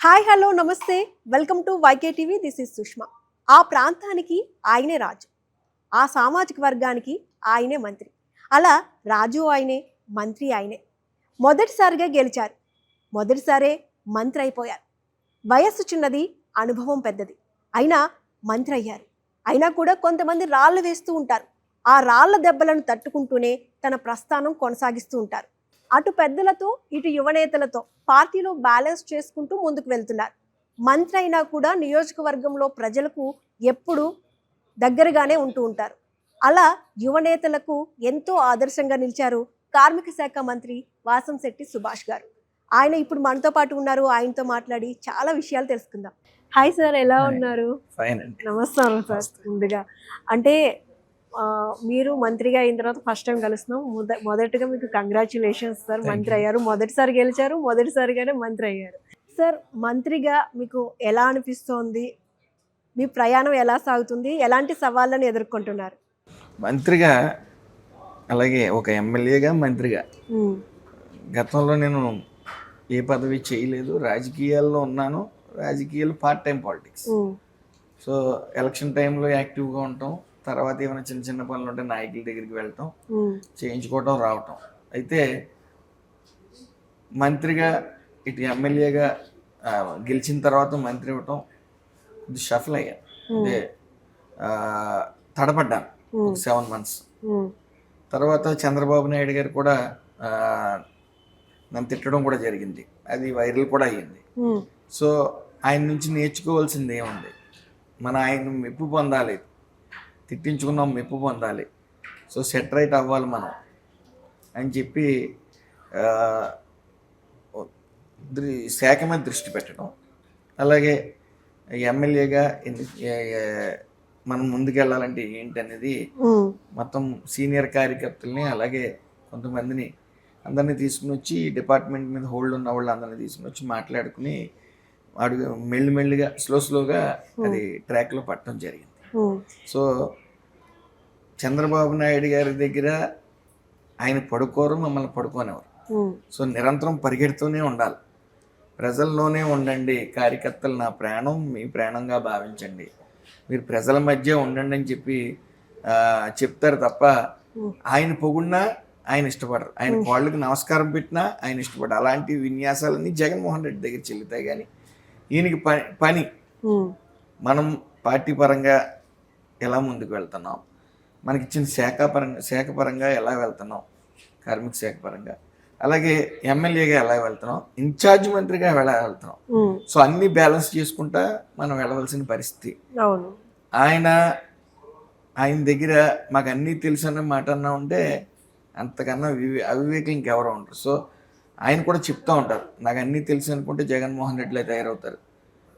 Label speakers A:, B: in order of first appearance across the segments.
A: Hi hello నమస్తే welcome to YK TV. This is Sushma. ఆ ప్రాంతానికి ఆయనే రాజు, ఆ సామాజిక వర్గానికి ఆయనే మంత్రి. అలా రాజు ఆయనే, మంత్రి ఆయనే. మొదటిసారిగా గెలిచారు, మొదటిసారే మంత్రి అయిపోయారు. వయస్సు చిన్నది, అనుభవం పెద్దది, అయినా మంత్రి అయ్యారు. అయినా కూడా కొంతమంది రాళ్ళు వేస్తూ ఉంటారు. ఆ రాళ్ల దెబ్బలను తట్టుకుంటూనే తన ప్రస్థానం కొనసాగిస్తూ ఉంటారు. అటు పెద్దలతో ఇటు యువనేతలతో పార్టీలో బ్యాలెన్స్ చేసుకుంటూ ముందుకు వెళ్తున్నారు. మంత్రి అయినా కూడా నియోజకవర్గంలో ప్రజలకు ఎప్పుడూ దగ్గరగానే ఉంటూ ఉంటారు. అలా యువనేతలకు ఎంతో ఆదర్శంగా నిలిచారు కార్మిక శాఖ మంత్రి వాసంశెట్టి సుభాష్ గారు. ఆయన ఇప్పుడు మనతో పాటు ఉన్నారు. ఆయనతో మాట్లాడి చాలా విషయాలు తెలుసుకుందాం. హాయ్ సార్, ఎలా ఉన్నారు? నమస్కారం సార్. ముందుగా అంటే మీరు మంత్రిగా అయిన తర్వాత ఫస్ట్ టైం కలుస్తున్నాం. మొదటగా మీకు కంగ్రాచ్యులేషన్స్ సార్, మంత్రి అయ్యారు. మొదటిసారి గెలిచారు, మొదటిసారిగానే మంత్రి అయ్యారు. సార్, మంత్రిగా మీకు ఎలా అనిపిస్తోంది? మీ ప్రయాణం ఎలా సాగుతుంది? ఎలాంటి సవాళ్ళను ఎదుర్కొంటున్నారు?
B: మంత్రిగా, అలాగే ఒక ఎమ్మెల్యేగా, మంత్రిగా గతంలో నేను ఏ పదవి చేయలేదు. రాజకీయాల్లో ఉన్నాను. రాజకీయాలు part time politics. So election టైంలో యాక్టివ్గా ఉంటాం. తర్వాత ఏమైనా చిన్న చిన్న పనులు ఉంటే నాయకుల దగ్గరికి వెళ్ళటం, చేయించుకోవటం, రావటం. అయితే మంత్రిగా ఇటు ఎమ్మెల్యేగా గెలిచిన తర్వాత మంత్రి ఇవ్వటం ఇది షఫల్ అయ్యాను. అంటే తడపడ్డాను 7 months. తర్వాత చంద్రబాబు నాయుడు గారు కూడా నన్ను తిట్టడం కూడా జరిగింది. అది వైరల్ కూడా అయ్యింది. సో ఆయన నుంచి నేర్చుకోవాల్సింది ఏముంది? ఆయన మెప్పు పొందాలి, తిట్టించుకున్నాం, మెప్పు పొందాలి. సో సెట్ రైట్ అవ్వాలి మనం అని చెప్పి శాఖ మీద దృష్టి పెట్టడం, అలాగే ఎమ్మెల్యేగా మనం ముందుకెళ్ళాలంటే ఏంటి అనేది మొత్తం సీనియర్ కార్యకర్తల్ని, అలాగే కొంతమందిని అందరినీ తీసుకుని వచ్చి డిపార్ట్మెంట్ మీద హోల్డ్ ఉన్న వాళ్ళు అందరినీ తీసుకుని వచ్చి మాట్లాడుకుని మెల్లిమెల్లిగా స్లోగా అది ట్రాక్లో పట్టడం జరిగింది. సో చంద్రబాబు నాయుడు గారి దగ్గర ఆయన పడుకోరు, మమ్మల్ని పడుకోనేవారు. సో నిరంతరం పరిగెడుతూనే ఉండాలి. ప్రజల్లోనే ఉండండి, కార్యకర్తలు నా ప్రాణం, మీ ప్రాణంగా భావించండి, మీరు ప్రజల మధ్య ఉండండి అని చెప్పి చెప్తారు తప్ప ఆయన పొగుడినా ఆయన ఇష్టపడరు, ఆయన వాళ్ళకి నమస్కారం పెట్టినా ఆయన ఇష్టపడరు. అలాంటి విన్యాసాలన్నీ జగన్మోహన్ రెడ్డి దగ్గర చెల్లుతాయి. కానీ ఈయనకి పని మనం పార్టీ పరంగా ఎలా ముందుకు వెళ్తున్నాం, మనకి ఇచ్చిన శాఖ పరంగా ఎలా వెళ్తున్నాం, కార్మిక శాఖ పరంగా, అలాగే ఎమ్మెల్యేగా ఎలా వెళ్తున్నాం, ఇన్ఛార్జ్ మంత్రిగా ఎలా వెళ్తున్నాం. సో అన్ని బ్యాలెన్స్ చేసుకుంటా మనం వెళ్ళవలసిన పరిస్థితి. ఆయన దగ్గర మాకు అన్నీ తెలుసు అన్న మాట అన్నా ఉంటే అంతకన్నా అవివేకం ఇంకెవరో ఉంటారు. సో ఆయన కూడా చెప్తూ ఉంటారు, నాకు అన్నీ తెలుసు అనుకుంటే జగన్మోహన్ రెడ్డిలో తయారవుతారు.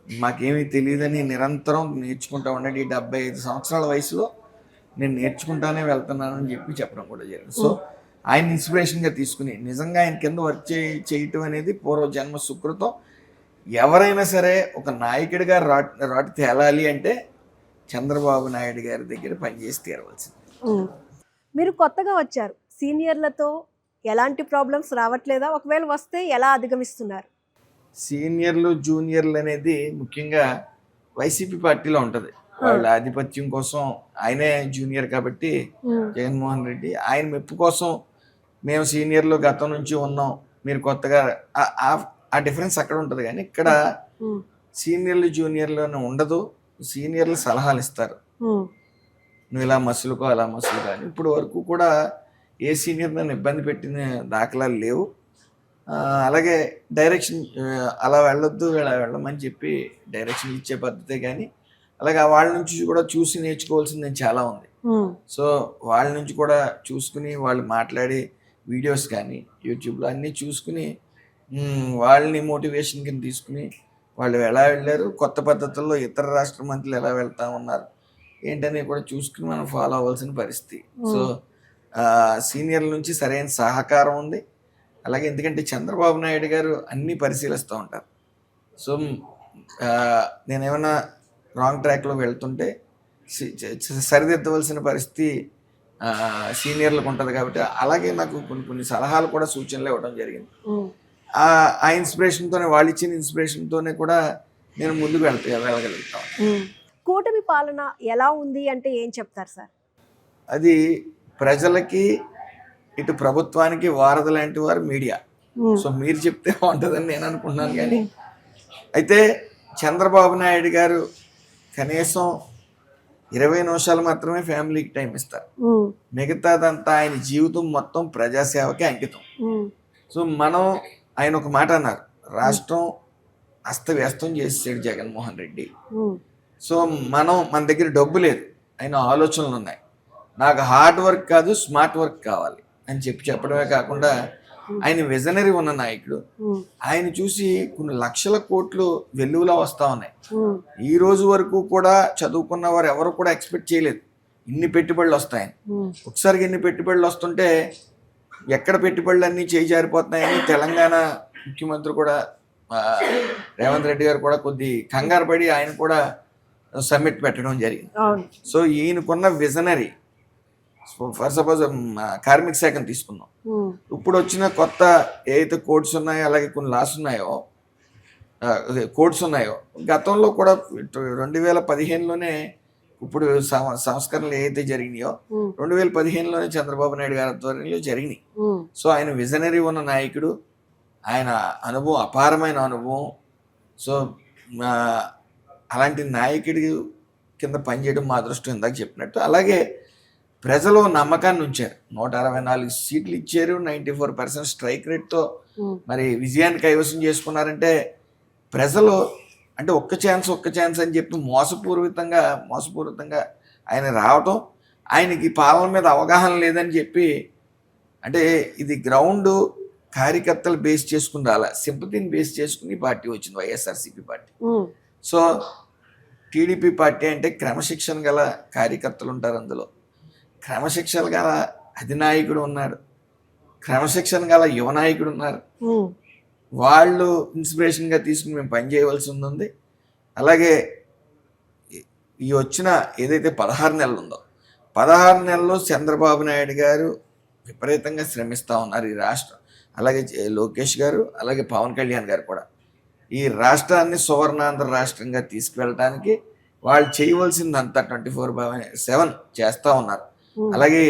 B: మాకేమీ తెలియదని నిరంతరం నేర్చుకుంటా ఉండండి. 75 సంవత్సరాల వయసులో నేను నేర్చుకుంటానే వెళ్తున్నానని చెప్పడం కూడా జరిగింది. సో ఆయన ఇన్స్పిరేషన్గా తీసుకుని నిజంగా ఆయన కింద వర్క్ చేయటం అనేది పూర్వజన్మ సుకృతం. ఎవరైనా సరే ఒక నాయకుడిగా రాటు తేలాలి అంటే చంద్రబాబు నాయుడు గారి దగ్గర పనిచేసి తీరవలసింది.
A: మీరు కొత్తగా వచ్చారు, సీనియర్లతో ఎలాంటి ప్రాబ్లమ్స్ రావట్లేదా? ఒకవేళ వస్తే ఎలా అధిగమిస్తున్నారు?
B: సీనియర్లు జూనియర్లు అనేది ముఖ్యంగా వైసీపీ పార్టీలో ఉంటుంది. వాళ్ళ ఆధిపత్యం కోసం, ఆయనే జూనియర్ కాబట్టి జగన్మోహన్ రెడ్డి, ఆయన మెప్పు కోసం మేము సీనియర్లు గతం నుంచి ఉన్నాం, మీరు కొత్తగా, ఆ డిఫరెన్స్ అక్కడ ఉంటుంది. కానీ ఇక్కడ సీనియర్లు జూనియర్లు అని ఉండదు. సీనియర్లు సలహాలు ఇస్తారు, నువ్వు ఇలా మసులుకో అలా మసులుకో అని. ఇప్పుడు వరకు కూడా ఏ సీనియర్ నన్ను ఇబ్బంది పెట్టిన దాఖలాలు లేవు. అలాగే డైరెక్షన్ అలా వెళ్ళొద్దు ఇలా వెళ్ళమని చెప్పి డైరెక్షన్ ఇచ్చే పద్ధతే. కానీ అలాగే వాళ్ళ నుంచి కూడా చూసి నేర్చుకోవాల్సింది చాలా ఉంది. సో వాళ్ళ నుంచి కూడా చూసుకుని, వాళ్ళు మాట్లాడే వీడియోస్ కానీ యూట్యూబ్లో అన్నీ చూసుకుని వాళ్ళని మోటివేషన్ కింద తీసుకుని వాళ్ళు ఎలా వెళ్ళారు, కొత్త పద్ధతుల్లో ఇతర రాష్ట్ర మంత్రులు ఎలా వెళ్తా ఉన్నారు ఏంటనే కూడా చూసుకుని మనం ఫాలో అవ్వాల్సిన పరిస్థితి. సో సీనియర్ల నుంచి సరైన సహకారం ఉంది. అలాగే ఎందుకంటే చంద్రబాబు నాయుడు గారు అన్నీ పరిశీలిస్తూ ఉంటారు. సో నేనేమన్నా రాంగ్ ట్రాక్లో వెళ్తుంటే సరిదిద్దవలసిన పరిస్థితి సీనియర్లకు ఉంటుంది. కాబట్టి అలాగే నాకు కొన్ని సలహాలు కూడా, సూచనలు ఇవ్వడం జరిగింది. ఆ ఇన్స్పిరేషన్తోనే, వాళ్ళు ఇచ్చిన ఇన్స్పిరేషన్తోనే కూడా నేను ముందుకు వెళ్ళగలుగుతాను.
A: కూటమి పాలన ఎలా ఉంది అంటే ఏం చెప్తారు సార్?
B: అది ప్రజలకి, ఇటు ప్రభుత్వానికి వారధి లాంటి వారు మీడియా. సో మీరు చెప్తే బాగుంటుందని నేను అనుకుంటున్నాను. కానీ అయితే చంద్రబాబు నాయుడు గారు కనీసం 20 నిమిషాలు మాత్రమే ఫ్యామిలీకి టైం ఇస్తారు. మిగతాదంతా ఆయన జీవితం మొత్తం ప్రజాసేవకే అంకితం. సో ఆయన ఒక మాట అన్నారు, రాష్ట్రం అస్తవ్యస్తం చేసాడు జగన్మోహన్ రెడ్డి. సో మన దగ్గర డబ్బు లేదు, ఆయన ఆలోచనలు ఉన్నాయి, నాకు హార్డ్ వర్క్ కాదు స్మార్ట్ వర్క్ కావాలి అని చెప్పడమే కాకుండా ఆయన విజనరీ ఉన్న నాయకుడు. ఆయన చూసి కొన్ని లక్షల కోట్లు వెల్లువలా వస్తా ఉన్నాయి. ఈ రోజు వరకు కూడా చదువుకున్న వారు ఎవరు కూడా ఎక్స్పెక్ట్ చేయలేదు ఇన్ని పెట్టుబడులు వస్తాయని. ఒకసారి ఇన్ని పెట్టుబడులు వస్తుంటే ఎక్కడ పెట్టుబడులు అన్నీ చేయి జారిపోతున్నాయని తెలంగాణ ముఖ్యమంత్రి కూడా రేవంత్ రెడ్డి గారు కూడా కొద్ది కంగారు పడి ఆయన కూడా సమ్మిట్ పెట్టడం జరిగింది. సో ఈయనకున్న విజనరీ, ఫర్ సపోజ్ కార్మిక శాఖను తీసుకుందాం, ఇప్పుడు వచ్చిన కొత్త ఏదైతే కోడ్స్ ఉన్నాయో, అలాగే కొన్ని లాస్ ఉన్నాయో, కోడ్స్ ఉన్నాయో, గతంలో కూడా 2015లోనే ఇప్పుడు సంస్కరణలు ఏదైతే జరిగినాయో 2015లోనే చంద్రబాబు నాయుడు గారి ఆధ్వర్యంలో జరిగినాయి. సో ఆయన విజనరీ ఉన్న నాయకుడు, ఆయన అనుభవం అపారమైన అనుభవం. సో అలాంటి నాయకుడి కింద పనిచేయడం మా అదృష్టం ఇందాక చెప్పినట్టు. అలాగే ప్రజలు నమ్మకాన్ని ఉంచారు, 164 సీట్లు ఇచ్చారు, 94% స్ట్రైక్ రేట్తో మరి విజయాన్ని కైవసం చేసుకున్నారంటే ప్రజలు అంటే ఒక్క ఛాన్స్ అని చెప్పి మోసపూరితంగా ఆయన రావటం, ఆయనకి పాలన మీద అవగాహన లేదని చెప్పి, అంటే ఇది గ్రౌండ్ కార్యకర్తలు బేస్ చేసుకుని రాలా, సింపతిని బేస్ చేసుకుని పార్టీ వచ్చింది YSRCP party. So TDP party అంటే క్రమశిక్షణ గల కార్యకర్తలు ఉంటారు, అందులో క్రమశిక్షణ గల అధినాయకుడు ఉన్నాడు, క్రమశిక్షణ గల యువ నాయకుడు ఉన్నారు. వాళ్ళు ఇన్స్పిరేషన్గా తీసుకుని మేము పనిచేయవలసి ఉంది. అలాగే ఈ వచ్చిన ఏదైతే 16 నెలలు ఉందో, 16 నెలల్లో చంద్రబాబు నాయుడు గారు విపరీతంగా శ్రమిస్తూ ఉన్నారు ఈ రాష్ట్రం. అలాగే లోకేష్ గారు, అలాగే పవన్ కళ్యాణ్ గారు కూడా ఈ రాష్ట్రాన్ని సువర్ణాంధ్ర రాష్ట్రంగా తీసుకువెళ్ళడానికి వాళ్ళు చేయవలసిందంతా 24/7 చేస్తూ ఉన్నారు. అలాగే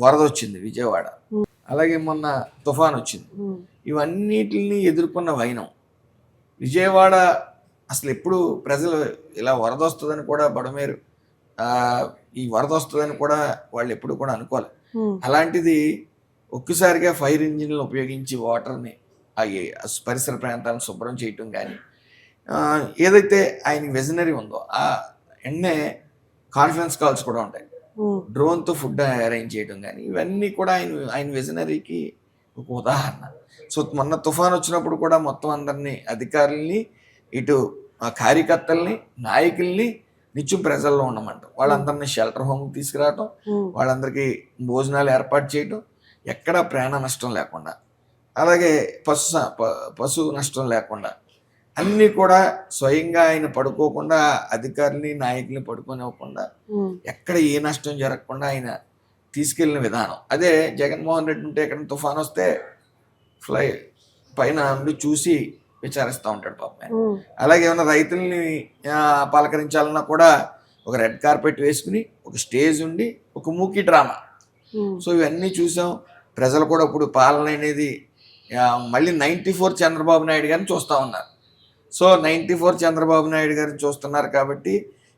B: వరద వచ్చింది విజయవాడ, అలాగే మొన్న తుఫాన్ వచ్చింది, ఇవన్నిటిని ఎదుర్కొన్న వైనం. విజయవాడ అసలు ఎప్పుడు ప్రజలు ఇలా వరద వస్తుందని కూడా బడమేరు ఈ వరద వస్తుందని కూడా వాళ్ళు ఎప్పుడు కూడా అనుకోవాలి. అలాంటిది ఒక్కసారిగా ఫైర్ ఇంజిన్లు ఉపయోగించి వాటర్ని పరిసర ప్రాంతాలను శుభ్రం చేయటం కానీ, ఏదైతే ఆయన విజనరీ ఉందో ఆ ఎన్నే కాన్ఫరెన్స్ కాల్స్ కూడా ఉంటాయి, డ్రోన్తో ఫుడ్ అరేంజ్ చేయడం కానీ, ఇవన్నీ కూడా ఆయన విజనరీకి ఒక ఉదాహరణ. సో మొన్న తుఫాన్ వచ్చినప్పుడు కూడా మొత్తం అందరినీ, అధికారుల్ని, ఇటు కార్యకర్తల్ని, నాయకుల్ని నిత్యం ప్రజల్లో ఉండమంట, వాళ్ళందరినీ షెల్టర్ హోమ్కి తీసుకురావటం, వాళ్ళందరికీ భోజనాలు ఏర్పాటు చేయటం, ఎక్కడా ప్రాణ నష్టం లేకుండా, అలాగే పశు నష్టం లేకుండా, అన్నీ కూడా స్వయంగా ఆయన పడుకోకుండా అధికారుల్ని, నాయకుల్ని పడుకోనివ్వకుండా, ఎక్కడ ఏ నష్టం జరగకుండా ఆయన తీసుకెళ్ళిన విధానం. అదే జగన్మోహన్ రెడ్డి ఉంటే ఎక్కడ తుఫాన్ వస్తే పైన నుండి చూసి విచారిస్తూ ఉంటాడు పాపం. అలాగే ఏమైనా రైతుల్ని పలకరించాలన్నా కూడా ఒక రెడ్ కార్పెట్ వేసుకుని, ఒక స్టేజ్ ఉండి, ఒక మూకీ డ్రామా. సో ఇవన్నీ చూసాం. ప్రజలు కూడా ఇప్పుడు పాలన అనేది మళ్ళీ 94 చంద్రబాబు నాయుడు గారిని చూస్తూ ఉన్నారు. సో 94 చంద్రబాబు నాయుడు గారిని చూస్తున్నారు కాబట్టి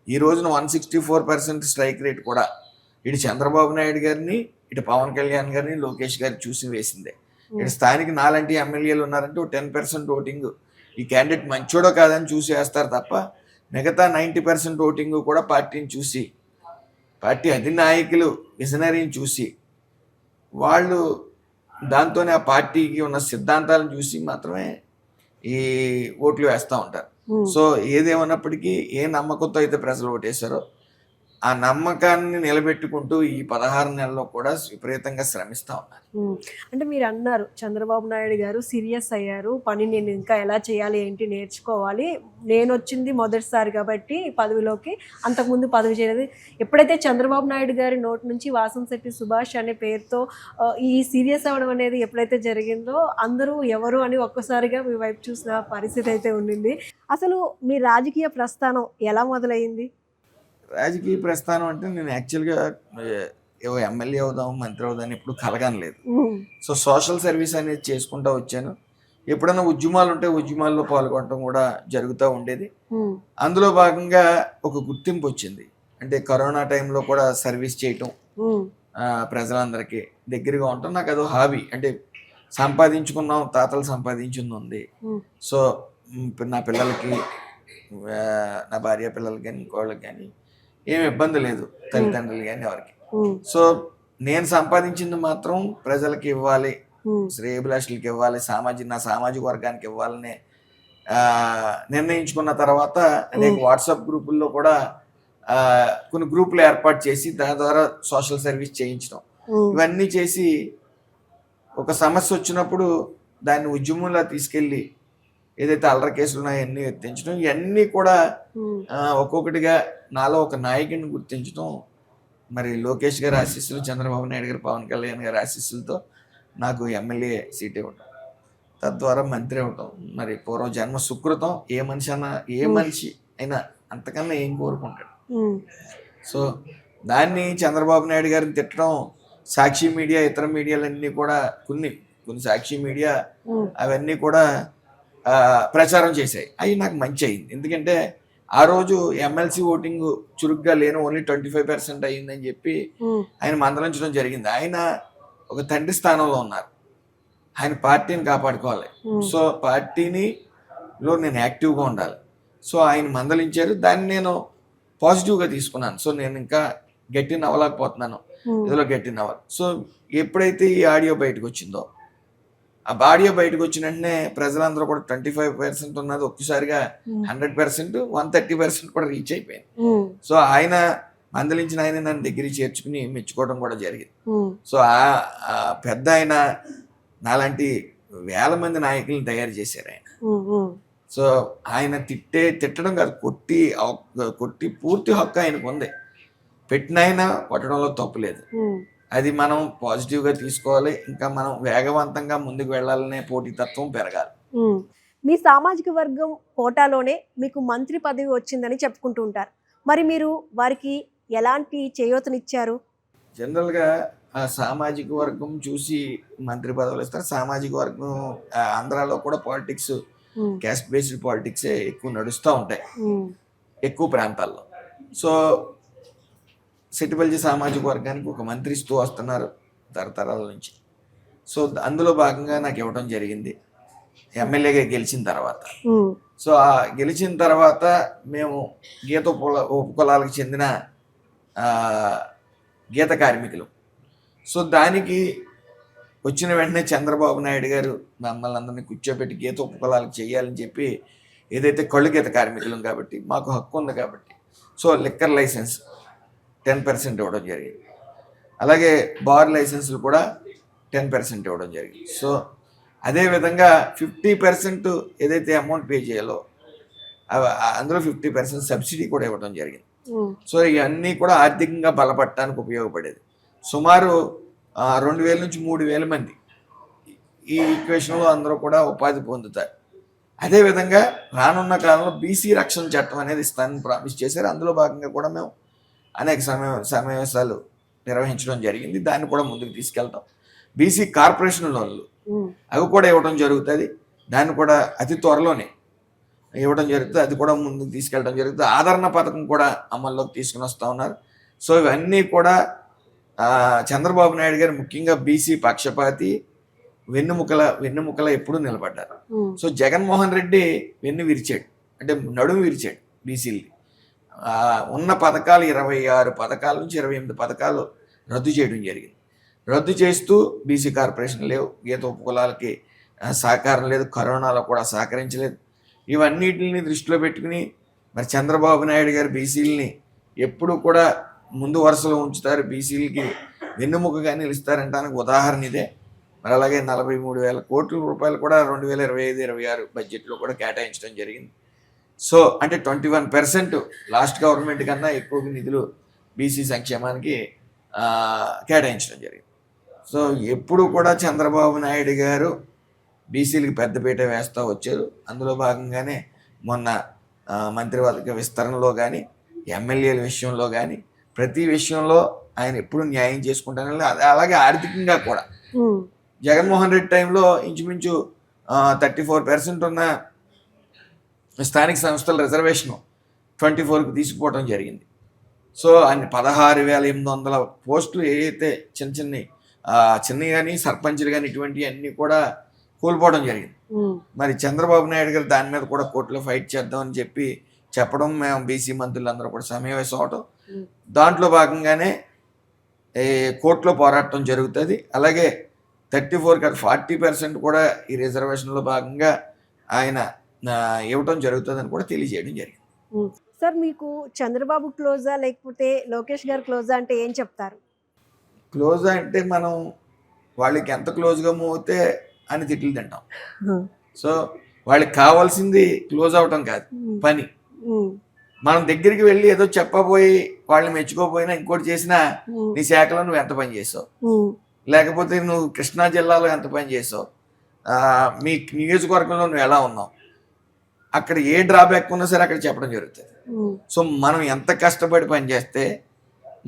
B: ఈ రోజున 164% స్ట్రైక్ రేట్ కూడా ఇటు చంద్రబాబు నాయుడు గారిని, ఇటు పవన్ కళ్యాణ్ గారిని, లోకేష్ గారిని చూసి వేసిందే. ఇటు స్థానిక 4 ఎమ్మెల్యేలు ఉన్నారంటే 10% ఓటింగ్ ఈ క్యాండిడేట్ మంచోడో కాదని చూసి వేస్తారు తప్ప, మిగతా 90% ఓటింగ్ కూడా పార్టీని చూసి, పార్టీ అధినాయకులు విజనరీని చూసి, వాళ్ళు దాంతోనే ఆ పార్టీకి ఉన్న సిద్ధాంతాలను చూసి మాత్రమే ఈ ఓట్లు వేస్తూ ఉంటారు. సో ఏదేమన్నప్పటికీ ఏ నమ్మకంతో అయితే ప్రజలు ఓటేశారో ఆ నమ్మకాన్ని నిలబెట్టుకుంటూ ఈ 16 నెలల్లో కూడా విపరీతంగా శ్రమిస్తా ఉన్నారు.
A: అంటే మీరు అన్నారు చంద్రబాబు నాయుడు గారు సీరియస్ అయ్యారు. పని నేను ఇంకా ఎలా చేయాలి, ఏంటి నేర్చుకోవాలి. నేను వచ్చింది మొదటిసారి కాబట్టి పదవిలోకి, అంతకుముందు పదవి చేయలేదు. ఎప్పుడైతే చంద్రబాబు నాయుడు గారి నోటి నుంచి వాసంశెట్టి సుభాష్ అనే పేరుతో ఈ సీరియస్ అవ్వడం అనేది ఎప్పుడైతే జరిగిందో అందరూ ఎవరు అని ఒక్కసారిగా మీ వైపు చూసిన పరిస్థితి అయితే ఉండింది. అసలు మీ రాజకీయ ప్రస్థానం ఎలా మొదలైంది?
B: రాజకీయ ప్రస్థానం అంటే నేను యాక్చువల్గా ఏవో ఎమ్మెల్యే అవుదాం, మంత్రి అవుదాం ఎప్పుడు కలగనలేదు. సో సోషల్ సర్వీస్ అనేది చేసుకుంటూ వచ్చాను. ఎప్పుడైనా ఉద్యమాలు ఉంటే ఉద్యమాల్లో పాల్గొనడం కూడా జరుగుతూ ఉండేది. అందులో భాగంగా ఒక గుర్తింపు వచ్చింది. అంటే కరోనా టైంలో కూడా సర్వీస్ చేయటం, ప్రజలందరికీ దగ్గరగా ఉండటం నాకు అదో హాబీ. అంటే సంపాదించుకున్నాం, తాతలు సంపాదించింది ఉంది. సో నా పిల్లలకి, నా భార్య పిల్లలకి కానీ ఇంకోళ్ళకి కానీ ఏమి ఇబ్బంది లేదు, తల్లిదండ్రులు కానీ ఎవరికి. సో నేను సంపాదించింది మాత్రం ప్రజలకి ఇవ్వాలి, శ్రేయభిలాషులకి ఇవ్వాలి, నా సామాజిక వర్గానికి ఇవ్వాలని నిర్ణయించుకున్న తర్వాత అనేక వాట్సాప్ గ్రూపుల్లో కూడా కొన్ని గ్రూపులు ఏర్పాటు చేసి దాని ద్వారా సోషల్ సర్వీస్ చేయించడం, ఇవన్నీ చేసి ఒక సమస్య వచ్చినప్పుడు దాన్ని ఉద్యమంలో తీసుకెళ్ళి ఏదైతే అల్లరి కేసులు ఉన్నాయో అన్నీ ఎత్తించడం, ఇవన్నీ కూడా ఒక్కొక్కటిగా నాలో ఒక నాయకుడిని గుర్తించడం. మరి లోకేష్ గారి ఆశీస్సులు, చంద్రబాబు నాయుడు గారు, పవన్ కళ్యాణ్ గారి ఆశీస్సులతో నాకు ఎమ్మెల్యే సీట్ ఇవ్వటం, తద్వారా మంత్రి అవ్వటం. మరి పూర్వ జన్మ సుకృతం. ఏ మనిషి అయినా అంతకన్నా ఏం కోరుకుంటాడు. సో దాన్ని చంద్రబాబు నాయుడు గారిని తిట్టడం, సాక్షి మీడియా, ఇతర మీడియాలన్నీ కూడా కొన్ని సాక్షి మీడియా అవన్నీ కూడా ప్రచారం చేశాయి. అవి నాకు మంచి అయింది. ఎందుకంటే ఆ రోజు ఎమ్మెల్సీ ఓటింగ్ చురుగ్గా లేను, ఓన్లీ 25% అయ్యిందని చెప్పి ఆయన మందలించడం జరిగింది. ఆయన ఒక తండ్రి స్థానంలో ఉన్నారు. ఆయన పార్టీని కాపాడుకోవాలి. సో పార్టీలో నేను యాక్టివ్గా ఉండాలి. సో ఆయన మందలించారు. దాన్ని నేను పాజిటివ్గా తీసుకున్నాను. సో నేను ఇంకా గట్టి నవ్వలేకపోతున్నాను, ఇందులో గట్టి నవ్వాలి. సో ఎప్పుడైతే ఈ ఆడియో బయటకు వచ్చిందో, ఆ ఆడియో బయటకు వచ్చిన వెంటనే ప్రజలందరూ కూడా 25% ఉన్నది ఒక్కసారిగా 100%, 130% కూడా రీచ్ అయిపోయింది. సో ఆయన మందలించిన ఆయన నన్ను దగ్గరికి చేర్చుకుని మెచ్చుకోవడం కూడా జరిగింది. సో ఆ పెద్ద ఆయన నాలాంటి వేల మంది నాయకులను తయారు చేశారు ఆయన. సో ఆయన తిట్టడం కాదు, కొట్టి పూర్తి హక్కు ఆయనకు ఉంది. పెట్టిన ఆయన కొట్టడంలో తప్పు లేదు. అది మనం పాజిటివ్గా తీసుకోవాలి. ఇంకా మనం వేగవంతంగా ముందుకు వెళ్ళాలనే పోటీతత్వం పెరగాలి.
A: మీ సామాజిక వర్గం కోటాలోనే మీకు మంత్రి పదవి వచ్చిందని చెప్పుకుంటూ ఉంటారు. మరి మీరు వారికి ఎలాంటి చేయూతనిచ్చారు?
B: జనరల్గా ఆ సామాజిక వర్గం చూసి మంత్రి పదవులు ఇస్తారు. సామాజిక వర్గం ఆంధ్రాలో కూడా పాలిటిక్స్, క్యాస్ట్ బేస్డ్ పాలిటిక్సే ఎక్కువ నడుస్తూ ఉంటాయి ఎక్కువ ప్రాంతాల్లో. సో సెటిబల్జీ సామాజిక వర్గానికి ఒక మంత్రి ఇస్తూ వస్తున్నారు తరతరాల నుంచి. సో అందులో భాగంగా నాకు ఇవ్వడం జరిగింది ఎమ్మెల్యేగా గెలిచిన తర్వాత. సో ఆ గెలిచిన తర్వాత మేము గీత ఉపకులాలకు చెందిన గీత కార్మికులు. సో దానికి వచ్చిన వెంటనే చంద్రబాబు నాయుడు గారు మమ్మల్ని అందరినీ కూర్చోబెట్టి గీత ఉపకులాలకు చేయాలని చెప్పి, ఏదైతే కళ్ళు గీత కార్మికులం కాబట్టి మాకు హక్కు ఉంది కాబట్టి, సో లిక్కర్ లైసెన్స్ 10% ఇవ్వడం జరిగింది. అలాగే బార్ లైసెన్సులు కూడా 10% ఇవ్వడం జరిగింది. సో అదేవిధంగా 50% ఏదైతే అమౌంట్ పే చేయాలో అందులో 50% సబ్సిడీ కూడా ఇవ్వడం జరిగింది. సో ఇవన్నీ కూడా ఆర్థికంగా బలపడటానికి ఉపయోగపడేది. సుమారు 2,000 నుంచి 3,000 మంది ఈ ఈక్వేషన్లో అందరూ కూడా ఉపాధి పొందుతారు. అదేవిధంగా రానున్న కాలంలో బీసీ రక్షణ చట్టం అనేది ఇస్తానని ప్రామిస్ చేశారు. అందులో భాగంగా కూడా మేము అనేక సమావేశాలు నిర్వహించడం జరిగింది. దాన్ని కూడా ముందుకు తీసుకెళ్తాం. బీసీ కార్పొరేషన్ లోన్లు అవి కూడా ఇవ్వడం జరుగుతుంది. దాన్ని కూడా అతి త్వరలోనే ఇవ్వడం జరుగుతుంది. అది కూడా ముందుకు తీసుకెళ్ళడం జరుగుతుంది. ఆదరణ పథకం కూడా అమల్లోకి తీసుకుని వస్తూ ఉన్నారు. సో ఇవన్నీ కూడా చంద్రబాబు నాయుడు గారు ముఖ్యంగా బీసీ పక్షపాతి, వెన్నుముకల ఎప్పుడూ నిలబడ్డారు. సో జగన్మోహన్ రెడ్డి వెన్ను విరిచాడు, అంటే నడుము విరిచాడు బీసీలు. ఉన్న పథకాలు 26 పథకాల నుంచి 28 పథకాలు రద్దు చేయడం జరిగింది. రద్దు చేస్తూ బీసీ కార్పొరేషన్ లేవు, గీత ఉపకులాలకి సహకారం లేదు, కరోనాలో కూడా సహకరించలేదు. ఇవన్నిటిని దృష్టిలో పెట్టుకుని మరి చంద్రబాబు నాయుడు గారు బీసీలని ఎప్పుడు కూడా ముందు వరుసలో ఉంచుతారు, బీసీలకి వెన్నుముకగా నిలుస్తారంటానికి ఉదాహరణ ఇదే. మరి అలాగే 43,000 కోట్ల రూపాయలు కూడా 2025-26 బడ్జెట్లో కూడా కేటాయించడం జరిగింది. సో అంటే 21% లాస్ట్ గవర్నమెంట్ కన్నా ఎక్కువ నిధులు బీసీ సంక్షేమానికి కేటాయించడం జరిగింది. సో ఎప్పుడు కూడా చంద్రబాబు నాయుడు గారు బీసీలకు పెద్దపీట వేస్తూ వచ్చారు. అందులో భాగంగానే మొన్న మంత్రివర్గ విస్తరణలో కానీ, ఎమ్మెల్యేల విషయంలో కానీ, ప్రతి విషయంలో ఆయన ఎప్పుడు న్యాయం చేసుకుంటాను. అలాగే ఆర్థికంగా కూడా జగన్మోహన్ రెడ్డి టైంలో ఇంచుమించు 34% ఉన్న స్థానిక సంస్థల రిజర్వేషన్ 24కు తీసుకుపోవడం జరిగింది. సో అన్ని 16,800 పోస్టులు ఏదైతే చిన్నవి కానీ సర్పంచ్లు కానీ ఇటువంటి అన్నీ కూడా కోల్పోవడం జరిగింది. మరి చంద్రబాబు నాయుడు గారు దాని మీద కూడా కోర్టులో ఫైట్ చేద్దామని చెప్పడం, మేము బీసీ మంత్రులందరూ కూడా సమావేశం అవటం, దాంట్లో భాగంగానే కోర్టులో పోరాటం జరుగుతుంది. అలాగే 34 కాదు 40% కూడా ఈ రిజర్వేషన్లో భాగంగా ఆయన ఇవ్వటం జరుగుతుందని కూడా తెలియజేయడం జరిగింది.
A: సార్, మీకు చంద్రబాబు క్లోజా లేకపోతే లోకేష్ గారు క్లోజా అంటే ఏం చెప్తారు?
B: క్లోజ్ అంటే మనం వాళ్ళకి ఎంత క్లోజ్గా మూవ్ అవుతే అని తిట్లు తింటాం. సో వాళ్ళకి కావాల్సింది క్లోజ్ అవటం కాదు, పని. మనం దగ్గరికి వెళ్ళి ఏదో చెప్పబోయి వాళ్ళని మెచ్చుకోపోయినా ఇంకోటి చేసినా నీ శాఖలో నువ్వు ఎంత పని చేసావు, లేకపోతే నువ్వు కృష్ణా జిల్లాలో ఎంత పని చేసావు, మీ నియోజకవర్గంలో నువ్వు ఎలా ఉన్నావు, అక్కడ ఏ డ్రాబ్యాక్ ఉన్నా సరే అక్కడ చెప్పడం జరుగుతుంది. సో మనం ఎంత కష్టపడి పని చేస్తే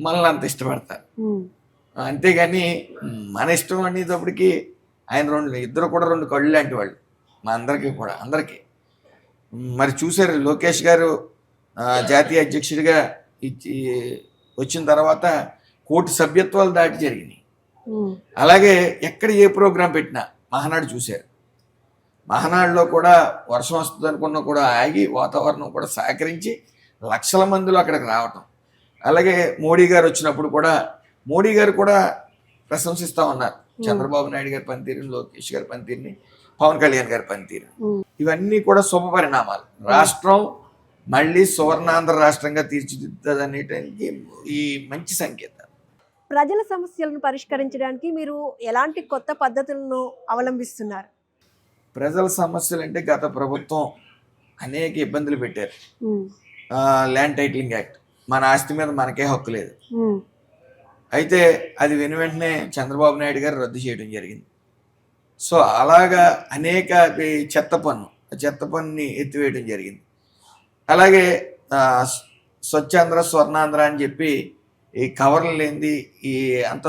B: మనల్ని అంత ఇష్టపడతారు. అంతేగాని మన ఇష్టం అనేటప్పటికి ఆయన ఇద్దరు కూడా 2 కళ్ళు లాంటి వాళ్ళు మా అందరికీ. మరి చూసారు లోకేష్ గారు జాతీయ అధ్యక్షుడిగా వచ్చిన తర్వాత కోటి సభ్యత్వాలు దాటి జరిగినాయి. అలాగే ఎక్కడ ఏ ప్రోగ్రాం పెట్టినా మహానాడు చూశారు. మహానాడులో కూడా వర్షం వస్తుంది అనుకున్నా కూడా ఆగి వాతావరణం కూడా సహకరించి లక్షల మందిలో అక్కడికి రావటం. అలాగే మోడీ గారు వచ్చినప్పుడు కూడా మోడీ గారు కూడా ప్రశంసిస్తూ ఉన్నారు చంద్రబాబు నాయుడు గారి పనితీరుని, లోకేష్ గారి పనితీరుని, పవన్ కళ్యాణ్ గారి పనితీరు. ఇవన్నీ కూడా శుభ పరిణామాలు. రాష్ట్రం మళ్ళీ సువర్ణాంధ్ర రాష్ట్రంగా తీర్చిదిద్దుతుంది అనేటానికి ఈ మంచి సంకేతం.
A: ప్రజల సమస్యలను పరిష్కరించడానికి మీరు ఎలాంటి కొత్త పద్ధతులను అవలంబిస్తున్నారు?
B: ప్రజల సమస్యలు అంటే గత ప్రభుత్వం అనేక ఇబ్బందులు పెట్టారు. ల్యాండ్ టైటిలింగ్ యాక్ట్, మన ఆస్తి మీద మనకే హక్కు లేదు. అయితే అది వెంటనే చంద్రబాబు నాయుడు గారు రద్దు చేయడం జరిగింది. సో అలాగా అనేక చెత్త పన్నుని ఎత్తివేయడం జరిగింది. అలాగే స్వచ్ఛాంధ్ర స్వర్ణాంధ్ర అని చెప్పి ఈ కవర్లు లేనిది ఈ అంత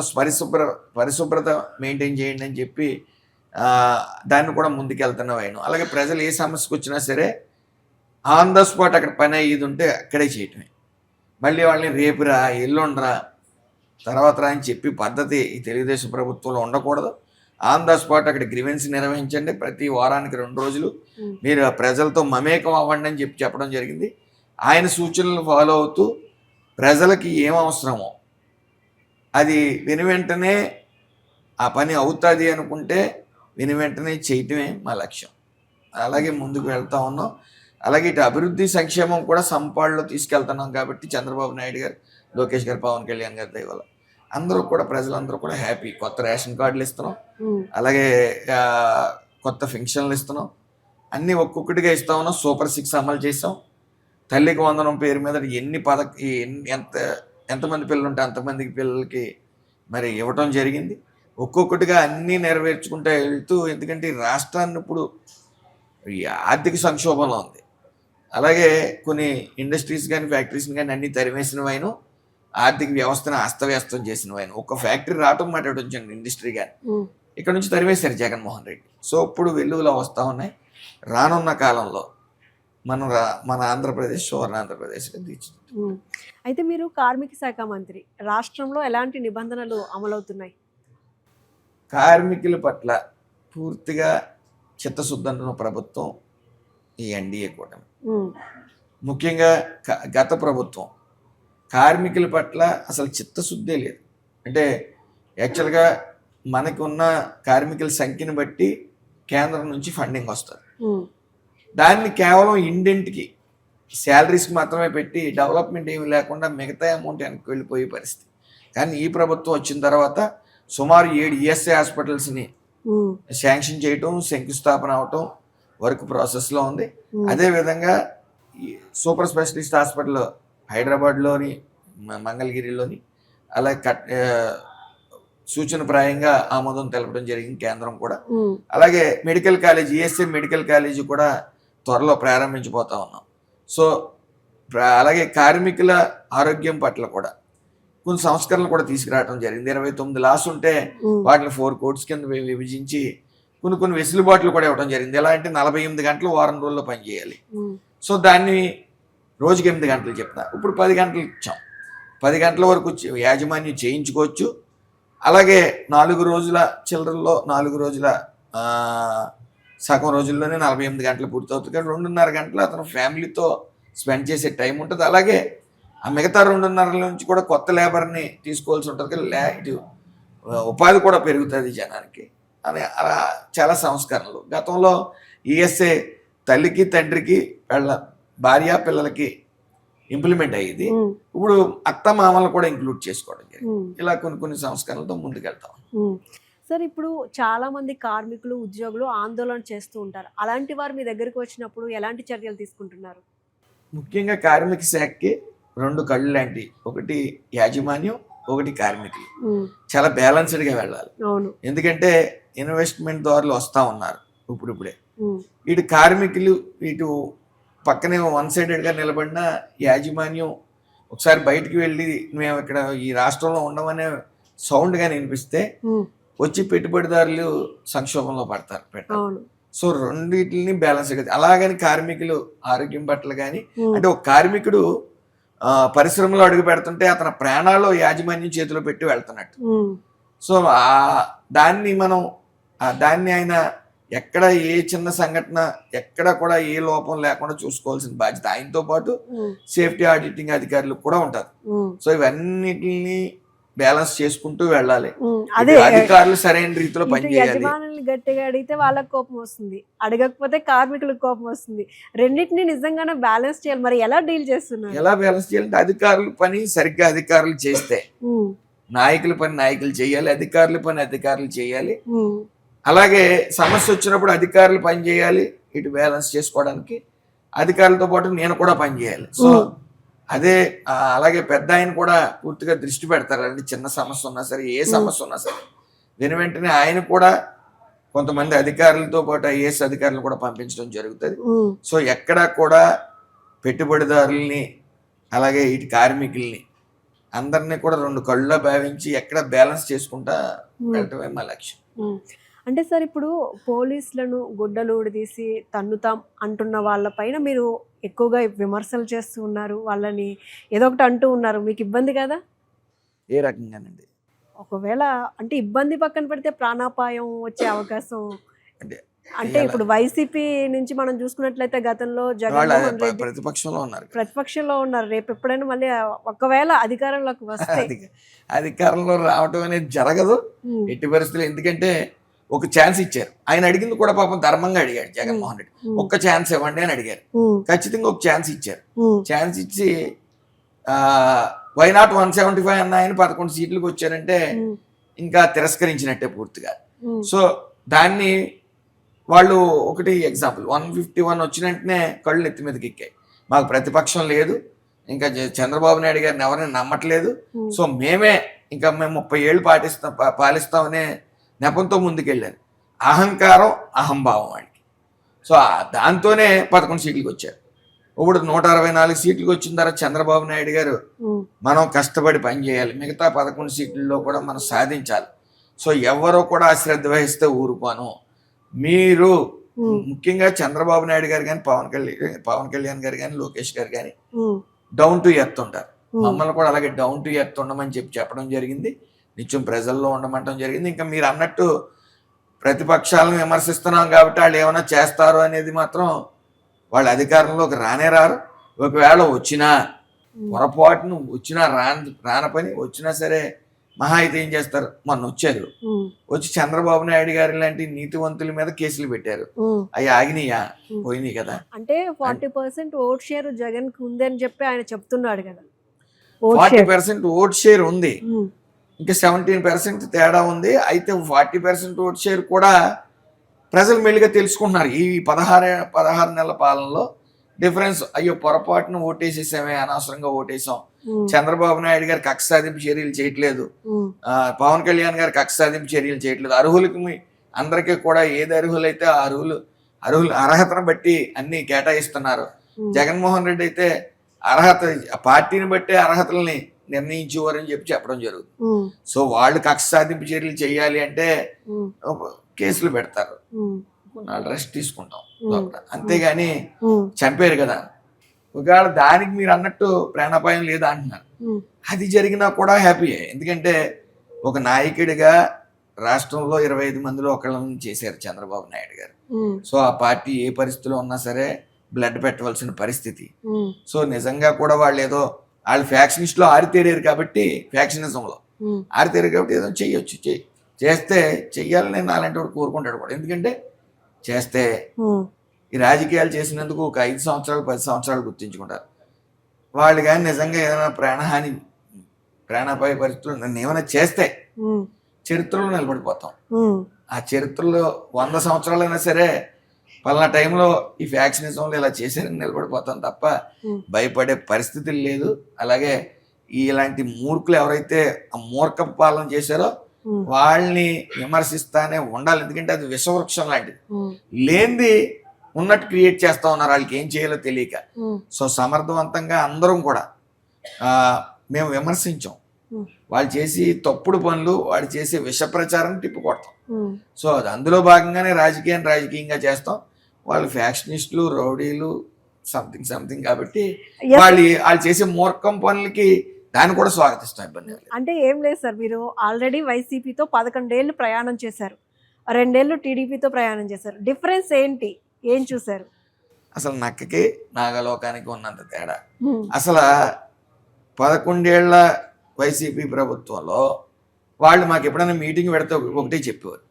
B: పరిశుభ్రత మెయింటైన్ చేయండి అని చెప్పి దాన్ని కూడా ముందుకెళ్తున్నాం ఆయన. అలాగే ప్రజలు ఏ సమస్యకు వచ్చినా సరే ఆన్ ద స్పాట్ అక్కడ పని అయ్యేది ఉంటే అక్కడే చేయటమే. మళ్ళీ వాళ్ళని రేపురా ఎల్లుండరా తర్వాత రా అని చెప్పి పద్ధతి ఈ తెలుగుదేశం ప్రభుత్వంలో ఉండకూడదు. ఆన్ ద స్పాట్ అక్కడ గ్రీవెన్స్ నిర్వహించండి. ప్రతి వారానికి 2 రోజులు మీరు ప్రజలతో మమేకం అవ్వండి అని చెప్పడం జరిగింది. ఆయన సూచనలు ఫాలో అవుతూ ప్రజలకి ఏం అవసరమో అది వెంటనే ఆ పని అవుతుంది అనుకుంటే వెంటనే చేయటమే మా లక్ష్యం. అలాగే ముందుకు వెళ్తా ఉన్నాం. అలాగే ఇటు అభివృద్ధి సంక్షేమం కూడా సంపాడులో తీసుకెళ్తున్నాం. కాబట్టి చంద్రబాబు నాయుడు గారు, లోకేష్ గారు, పవన్ కళ్యాణ్ గారి దయ వల్ల అందరూ కూడా ప్రజలందరూ కూడా హ్యాపీ. కొత్త రేషన్ కార్డులు ఇస్తున్నాం, అలాగే కొత్త పెన్షన్లు ఇస్తున్నాం, అన్నీ ఒక్కొక్కటిగా ఇస్తా ఉన్నాం. సూపర్ 6 అమలు చేసాం. తల్లికి వందనం పేరు మీద ఎంతమంది పిల్లలు ఉంటే అంతమందికి పిల్లలకి మరి ఇవ్వటం జరిగింది. ఒక్కొక్కటిగా అన్నీ నెరవేర్చుకుంటూ వెళ్తూ, ఎందుకంటే ఈ రాష్ట్రాన్ని ఇప్పుడు ఈ ఆర్థిక సంక్షోభంలో ఉంది. అలాగే కొన్ని ఇండస్ట్రీస్ కానీ ఫ్యాక్టరీస్ని కానీ అన్నీ తరిమేసినవైన, ఆర్థిక వ్యవస్థను అస్తవ్యస్తం చేసినవైన. ఒక ఫ్యాక్టరీ రావటం మాట్లాడొచ్చండి, ఇండస్ట్రీ కానీ ఇక్కడ నుంచి తరిమేశారు జగన్మోహన్ రెడ్డి. సో ఇప్పుడు వెలుగులో వస్తూ ఉన్నాయి. రానున్న కాలంలో మన ఆంధ్రప్రదేశ్ సువర్ణాంధ్రప్రదేశ్గా తీర్చిదిద్దుతాం.
A: అయితే మీరు కార్మిక శాఖ మంత్రి, రాష్ట్రంలో ఎలాంటి నిబంధనలు అమలవుతున్నాయి?
B: కార్మికుల పట్ల పూర్తిగా చిత్తశుద్ధి ప్రభుత్వం ఈ ఎన్డీఏ కూటమి. ముఖ్యంగా గత ప్రభుత్వం కార్మికుల పట్ల అసలు చిత్తశుద్ధే లేదు. అంటే యాక్చువల్గా మనకు ఉన్న కార్మికుల సంఖ్యను బట్టి కేంద్రం నుంచి ఫండింగ్ వస్తుంది. దాన్ని కేవలం ఇండెంట్కి శాలరీస్కి మాత్రమే పెట్టి డెవలప్మెంట్ ఏమీ లేకుండా మిగతా అమౌంట్ వెనక్కి వెళ్ళిపోయే పరిస్థితి. కానీ ఈ ప్రభుత్వం వచ్చిన తర్వాత సుమారు 7 ఈఎస్ఐ హాస్పిటల్స్ని శాంక్షన్ చేయటం, శంకుస్థాపన అవటం వర్క్ ప్రాసెస్లో ఉంది. అదేవిధంగా ఈ సూపర్ స్పెషలిస్ట్ హాస్పిటల్ హైదరాబాద్లోని, మంగళగిరిలోని అలాగే సూచనప్రాయంగా ఆమోదం తెలపడం జరిగింది కేంద్రం కూడా. అలాగే medical college, ESI medical college కూడా త్వరలో ప్రారంభించబోతా ఉన్నాం. సో అలాగే కార్మికుల ఆరోగ్యం పట్ల కూడా కొన్ని సంస్కరణలు కూడా తీసుకురావడం జరిగింది. 29 లాస్ ఉంటే వాటిని 4 కోర్ట్స్ కింద విభజించి కొన్ని వెసులుబాట్లు కూడా ఇవ్వడం జరిగింది. ఎలా అంటే 48 గంటలు వారం రోజుల్లో పనిచేయాలి. సో దాన్ని రోజుకి 8 గంటలు చెప్తా, ఇప్పుడు 10 గంటలు ఇచ్చాం. 10 గంటల వరకు యాజమాన్యం చేయించుకోవచ్చు. అలాగే 4 రోజుల చిల్లరల్లో 4 రోజుల సగం రోజుల్లోనే 48 గంటలు పూర్తవుతుంది. కానీ 2.5 గంటలు అతను ఫ్యామిలీతో స్పెండ్ చేసే టైం ఉంటుంది. అలాగే ఆ మిగతా 2.5 నుంచి కూడా కొత్త లేబర్ని తీసుకోవాల్సి ఉంటుంది. ఇటు ఉపాధి కూడా పెరుగుతుంది జనానికి అని అలా చాలా సంస్కరణలు. గతంలో ఈఎస్ఐ తల్లికి తండ్రికి భార్య పిల్లలకి ఇంప్లిమెంట్ అయ్యేది. ఇప్పుడు అత్త మామలు కూడా ఇంక్లూడ్ చేసుకోవడం జరిగింది. ఇలా కొన్ని సంస్కరణలతో ముందుకెళ్తాం.
A: సార్, ఇప్పుడు చాలా మంది కార్మికులు, ఉద్యోగులు ఆందోళన చేస్తూ ఉంటారు. అలాంటి వారు మీ దగ్గరికి వచ్చినప్పుడు ఎలాంటి చర్యలు తీసుకుంటున్నారు?
B: ముఖ్యంగా కార్మిక శాఖకి 2 కళ్ళు లాంటి, ఒకటి యాజమాన్యం, ఒకటి కార్మికులు. చాలా బ్యాలెన్స్డ్గా వెళ్ళాలి. ఎందుకంటే ఇన్వెస్ట్మెంట్ దారులు వస్తూ ఉన్నారు ఇప్పుడిప్పుడే. ఇటు కార్మికులు ఇటు పక్కనే వన్ సైడెడ్గా నిలబడిన యాజమాన్యం ఒకసారి బయటికి వెళ్ళి మేము ఇక్కడ ఈ రాష్ట్రంలో ఉండమనే సౌండ్ కానీ వినిపిస్తే వచ్చి పెట్టుబడిదారులు సంక్షోభంలో పెట్టారు. సో రెండింటిని బ్యాలెన్స్. అలాగని కార్మికులు ఆరోగ్యం పట్ల కానీ, అంటే ఒక కార్మికుడు పరిశ్రమలో అడుగు పెడుతుంటే అతని ప్రాణాలు యాజమాన్యం చేతిలో పెట్టి వెళ్తున్నట్టు. సో దాన్ని ఆయన ఎక్కడ ఏ చిన్న సంఘటన ఎక్కడ కూడా ఏ లోపం లేకుండా చూసుకోవాల్సిన బాధ్యత ఆయనతో పాటు సేఫ్టీ ఆడిటింగ్ అధికారులు కూడా ఉంటారు. సో ఇవన్నిటిని బ్యాలెన్స్ చేసుకుంటూ వెళ్ళాలి. అధికారులు సరైన రీతిలో పనిచేయాలి.
A: యజమానులు గట్టిగా అడిగితే వాళ్ళకి కోపం వస్తుంది, అడగకపోతే కార్మికులకు కోపం వస్తుంది. రెండింటిని నిజంగానే బ్యాలెన్స్ చేయాలి. మరి ఎలా డీల్ చేస్తున్నారు?
B: ఎలా బ్యాలెన్స్ చేయాలంటే అధికారుల పని సరిగ్గా అధికారులు చేస్తే, నాయకుల పని నాయకులు చేయాలి, అధికారుల పని అధికారులు చేయాలి. అలాగే సమస్య వచ్చినప్పుడు అధికారులు పని చేయాలి. ఇటు బ్యాలెన్స్ చేసుకోవడానికి అధికారులతో పాటు నేను కూడా పని చేయాలి. సో అలాగే పెద్ద ఆయన కూడా పూర్తిగా దృష్టి పెడతారండి. చిన్న సమస్య ఉన్నా సరే, ఏ సమస్య ఉన్నా సరే వెంటనే ఆయన కూడా కొంతమంది అధికారులతో పాటు ఐఏఎస్ అధికారులు కూడా పంపించడం జరుగుతుంది. సో ఎక్కడా కూడా పెట్టుబడిదారుల్ని అలాగే ఇటు కార్మికుల్ని అందరినీ కూడా 2 కళ్ళలో భావించి ఎక్కడ బ్యాలెన్స్ చేసుకుంటా వెళ్ళటమే మా లక్ష్యం.
A: అంటే సార్, ఇప్పుడు పోలీసులను గుడ్డలూడి తీసి తన్నుతాం అంటున్న వాళ్ళపైన మీరు ఎక్కువగా విమర్శలు చేస్తూ ఉన్నారు, వాళ్ళని ఏదో ఒకటి అంటూ ఉన్నారు. మీకు ఇబ్బంది కదా?
B: ఏ రకంగానండి?
A: ఒకవేళ అంటే ఇబ్బంది పక్కన పెడితే ప్రాణాపాయం వచ్చే అవకాశం అంటే ఇప్పుడు వైసీపీ నుంచి మనం చూసుకున్నట్లయితే గతంలో జగన్మోహన్ రెడ్డి ప్రతిపక్షంలో ఉన్నారు. రేపు ఎప్పుడైనా మళ్ళీ ఒకవేళ అధికారంలోకి వస్తే
B: అధికారంలో రావటం అనేది జరగదు ఎట్టి పరిస్థితులు. ఎందుకంటే ఒక ఛాన్స్ ఇచ్చారు. ఆయన అడిగింది కూడా పాపం ధర్మంగా అడిగాడు జగన్మోహన్ రెడ్డి. ఒక్క ఛాన్స్ ఇవ్వండి అని అడిగారు. ఖచ్చితంగా ఒక ఛాన్స్ ఇచ్చారు. ఛాన్స్ ఇచ్చి వై నాట్ 175 అన్న ఆయన 11 సీట్లకు వచ్చారంటే ఇంకా తిరస్కరించినట్టే పూర్తిగా. సో దాన్ని వాళ్ళు ఒకటి ఎగ్జాంపుల్ 151 వచ్చిన వెంటనే కళ్ళు ఎత్తి మీదకి ఎక్కాయి. మాకు ప్రతిపక్షం లేదు, ఇంకా చంద్రబాబు నాయుడు గారిని ఎవరైనా నమ్మట్లేదు, సో మేము 30 ఏళ్ళు పాలిస్తామనే నెపంతో ముందుకెళ్ళారు. అహంకారం, అహంభావం వాడికి. సో దాంతోనే 11 సీట్లకు వచ్చారు. ఇప్పుడు 164 సీట్లకు వచ్చిన తర్వాత చంద్రబాబు నాయుడు గారు మనం కష్టపడి పనిచేయాలి, మిగతా 11 సీట్లలో కూడా మనం సాధించాలి. సో ఎవరో కూడా అశ్రద్ధ వహిస్తే ఊరుకోను. మీరు ముఖ్యంగా చంద్రబాబు నాయుడు గారు కానీ పవన్ కళ్యాణ్ గారు కానీ లోకేష్ గారు కానీ డౌన్ టు ఎర్త్ ఉంటారు. మమ్మల్ని కూడా అలాగే డౌన్ టు ఎర్త్ ఉండమని చెప్పడం జరిగింది. నిత్యం ప్రజల్లో ఉండమంటం జరిగింది. ఇంకా మీరు అన్నట్టు ప్రతిపక్షాలను విమర్శిస్తున్నాం కాబట్టి వాళ్ళు ఏమైనా చేస్తారు అనేది మాత్రం వాళ్ళ అధికారంలోకి రానే రారు. ఒకవేళ వచ్చినా పొరపాటును వచ్చినా రాన పని వచ్చినా సరే మహా అయితే ఏం చేస్తారు, మొన్న వచ్చారు, వచ్చి చంద్రబాబు నాయుడు గారి లాంటి నీతివంతుల మీద కేసులు పెట్టారు. అవి ఆగినాయా? పోయినాయి కదా.
A: అంటే 40% ఓట్ షేర్ జగన్ కు ఉందని చెప్పి ఆయన చెప్తున్నాడు కదా.
B: 40% ఓట్ షేర్ ఉంది, ఇంకా 17% తేడా ఉంది. అయితే 40% ఓట్ షేర్ కూడా ప్రజలు మెల్లిగా తెలుసుకుంటున్నారు ఈ 16 నెలల పాలనలో డిఫరెన్స్. అయ్యో పొరపాటును ఓటేసేసామే, అనవసరంగా ఓటేసాం, చంద్రబాబు నాయుడు గారు కక్ష సాధింపు చర్యలు చేయట్లేదు, పవన్ కళ్యాణ్ గారు కక్ష సాధింపు చర్యలు చేయట్లేదు, అర్హులకి అందరికీ కూడా ఏది అర్హులైతే ఆ అర్హతను బట్టి అన్ని కేటాయిస్తున్నారు. జగన్మోహన్ రెడ్డి అయితే పార్టీని బట్టే అర్హతల్ని నిర్ణయించేవారని చెప్పడం జరుగుతుంది. సో వాళ్ళు కక్ష సాధింపు చర్యలు చేయాలి అంటే కేసులు పెడతారు, వాళ్ళు రెస్ట్ తీసుకుంటాం, అంతేగాని చంపారు కదా. ఒకవేళ దానికి మీరు అన్నట్టు ప్రాణాపాయం లేదా అంటున్నారు, అది జరిగినా కూడా హ్యాపీయే. ఎందుకంటే ఒక నాయకుడిగా రాష్ట్రంలో 25 మందిలో ఒకళ్ళని చేశారు చంద్రబాబు నాయుడు గారు. సో ఆ పార్టీ ఏ పరిస్థితిలో ఉన్నా సరే బ్లడ్ పెట్టవలసిన పరిస్థితి. సో నిజంగా కూడా వాళ్ళు ఏదో వాళ్ళు ఫ్యాక్షనిస్ట్ లో ఆరితేరారు కాబట్టి, ఫ్యాక్షనిజంలో ఆరితేరారు కాబట్టి ఏదో చెయ్యొచ్చు, చేస్తే చెయ్యాలని అలాంటి వాడు కోరుకుంటాడు కూడా. ఎందుకంటే చేస్తే ఈ రాజకీయాలు చేసినందుకు ఒక 5 సంవత్సరాలు 10 సంవత్సరాలు గుర్తించుకుంటారు. వాళ్ళు కానీ నిజంగా ఏదైనా ప్రాణాపాయ పరిస్థితులు నన్ను ఏమైనా చేస్తే చరిత్రలో నిలబడిపోతాం. ఆ చరిత్రలో 100 సంవత్సరాలైనా సరే పలానా టైంలో ఈ ఫ్యాక్షనిజంలో ఇలా చేశారని నిలబడిపోతాం తప్ప భయపడే పరిస్థితులు లేదు. అలాగే ఇలాంటి మూర్ఖులు ఎవరైతే ఆ మూర్ఖ పాలన చేశారో వాళ్ళని విమర్శిస్తానే ఉండాలి. ఎందుకంటే అది విషవృక్షం లాంటిది, లేనిది ఉన్నట్టు క్రియేట్ చేస్తా ఉన్నారు వాళ్ళకి ఏం చేయాలో తెలియక. సో సమర్థవంతంగా అందరం కూడా మేము విమర్శించాం, వాళ్ళు చేసి తప్పుడు పనులు, వాళ్ళు చేసే విష ప్రచారం తిప్పికొడతాం. సో అది అందులో భాగంగానే రాజకీయంగా చేస్తాం. వాళ్ళు ఫ్యాక్షనిస్టులు, రౌడీలు, సంథింగ్ కాబట్టి వాళ్ళు చేసే మూర్ఖం పనులకి దాన్ని కూడా స్వాగతిస్తాం, ఇబ్బంది.
A: అంటే ఏం లేదు సార్, మీరు ఆల్రెడీ వైసీపీతో 11 ఏళ్ళు ప్రయాణం చేశారు, 2 ఏళ్ళు టీడీపీతో ప్రయాణం చేశారు. డిఫరెన్స్ ఏంటి, ఏం చూసారు?
B: అసలు నక్కకి నాగలోకానికి ఉన్నంత తేడా. అసలు 11 ఏళ్ల వైసీపీ ప్రభుత్వంలో వాళ్ళు మాకు ఎప్పుడైనా మీటింగ్ పెడితే ఒకటే చెప్పేవారు,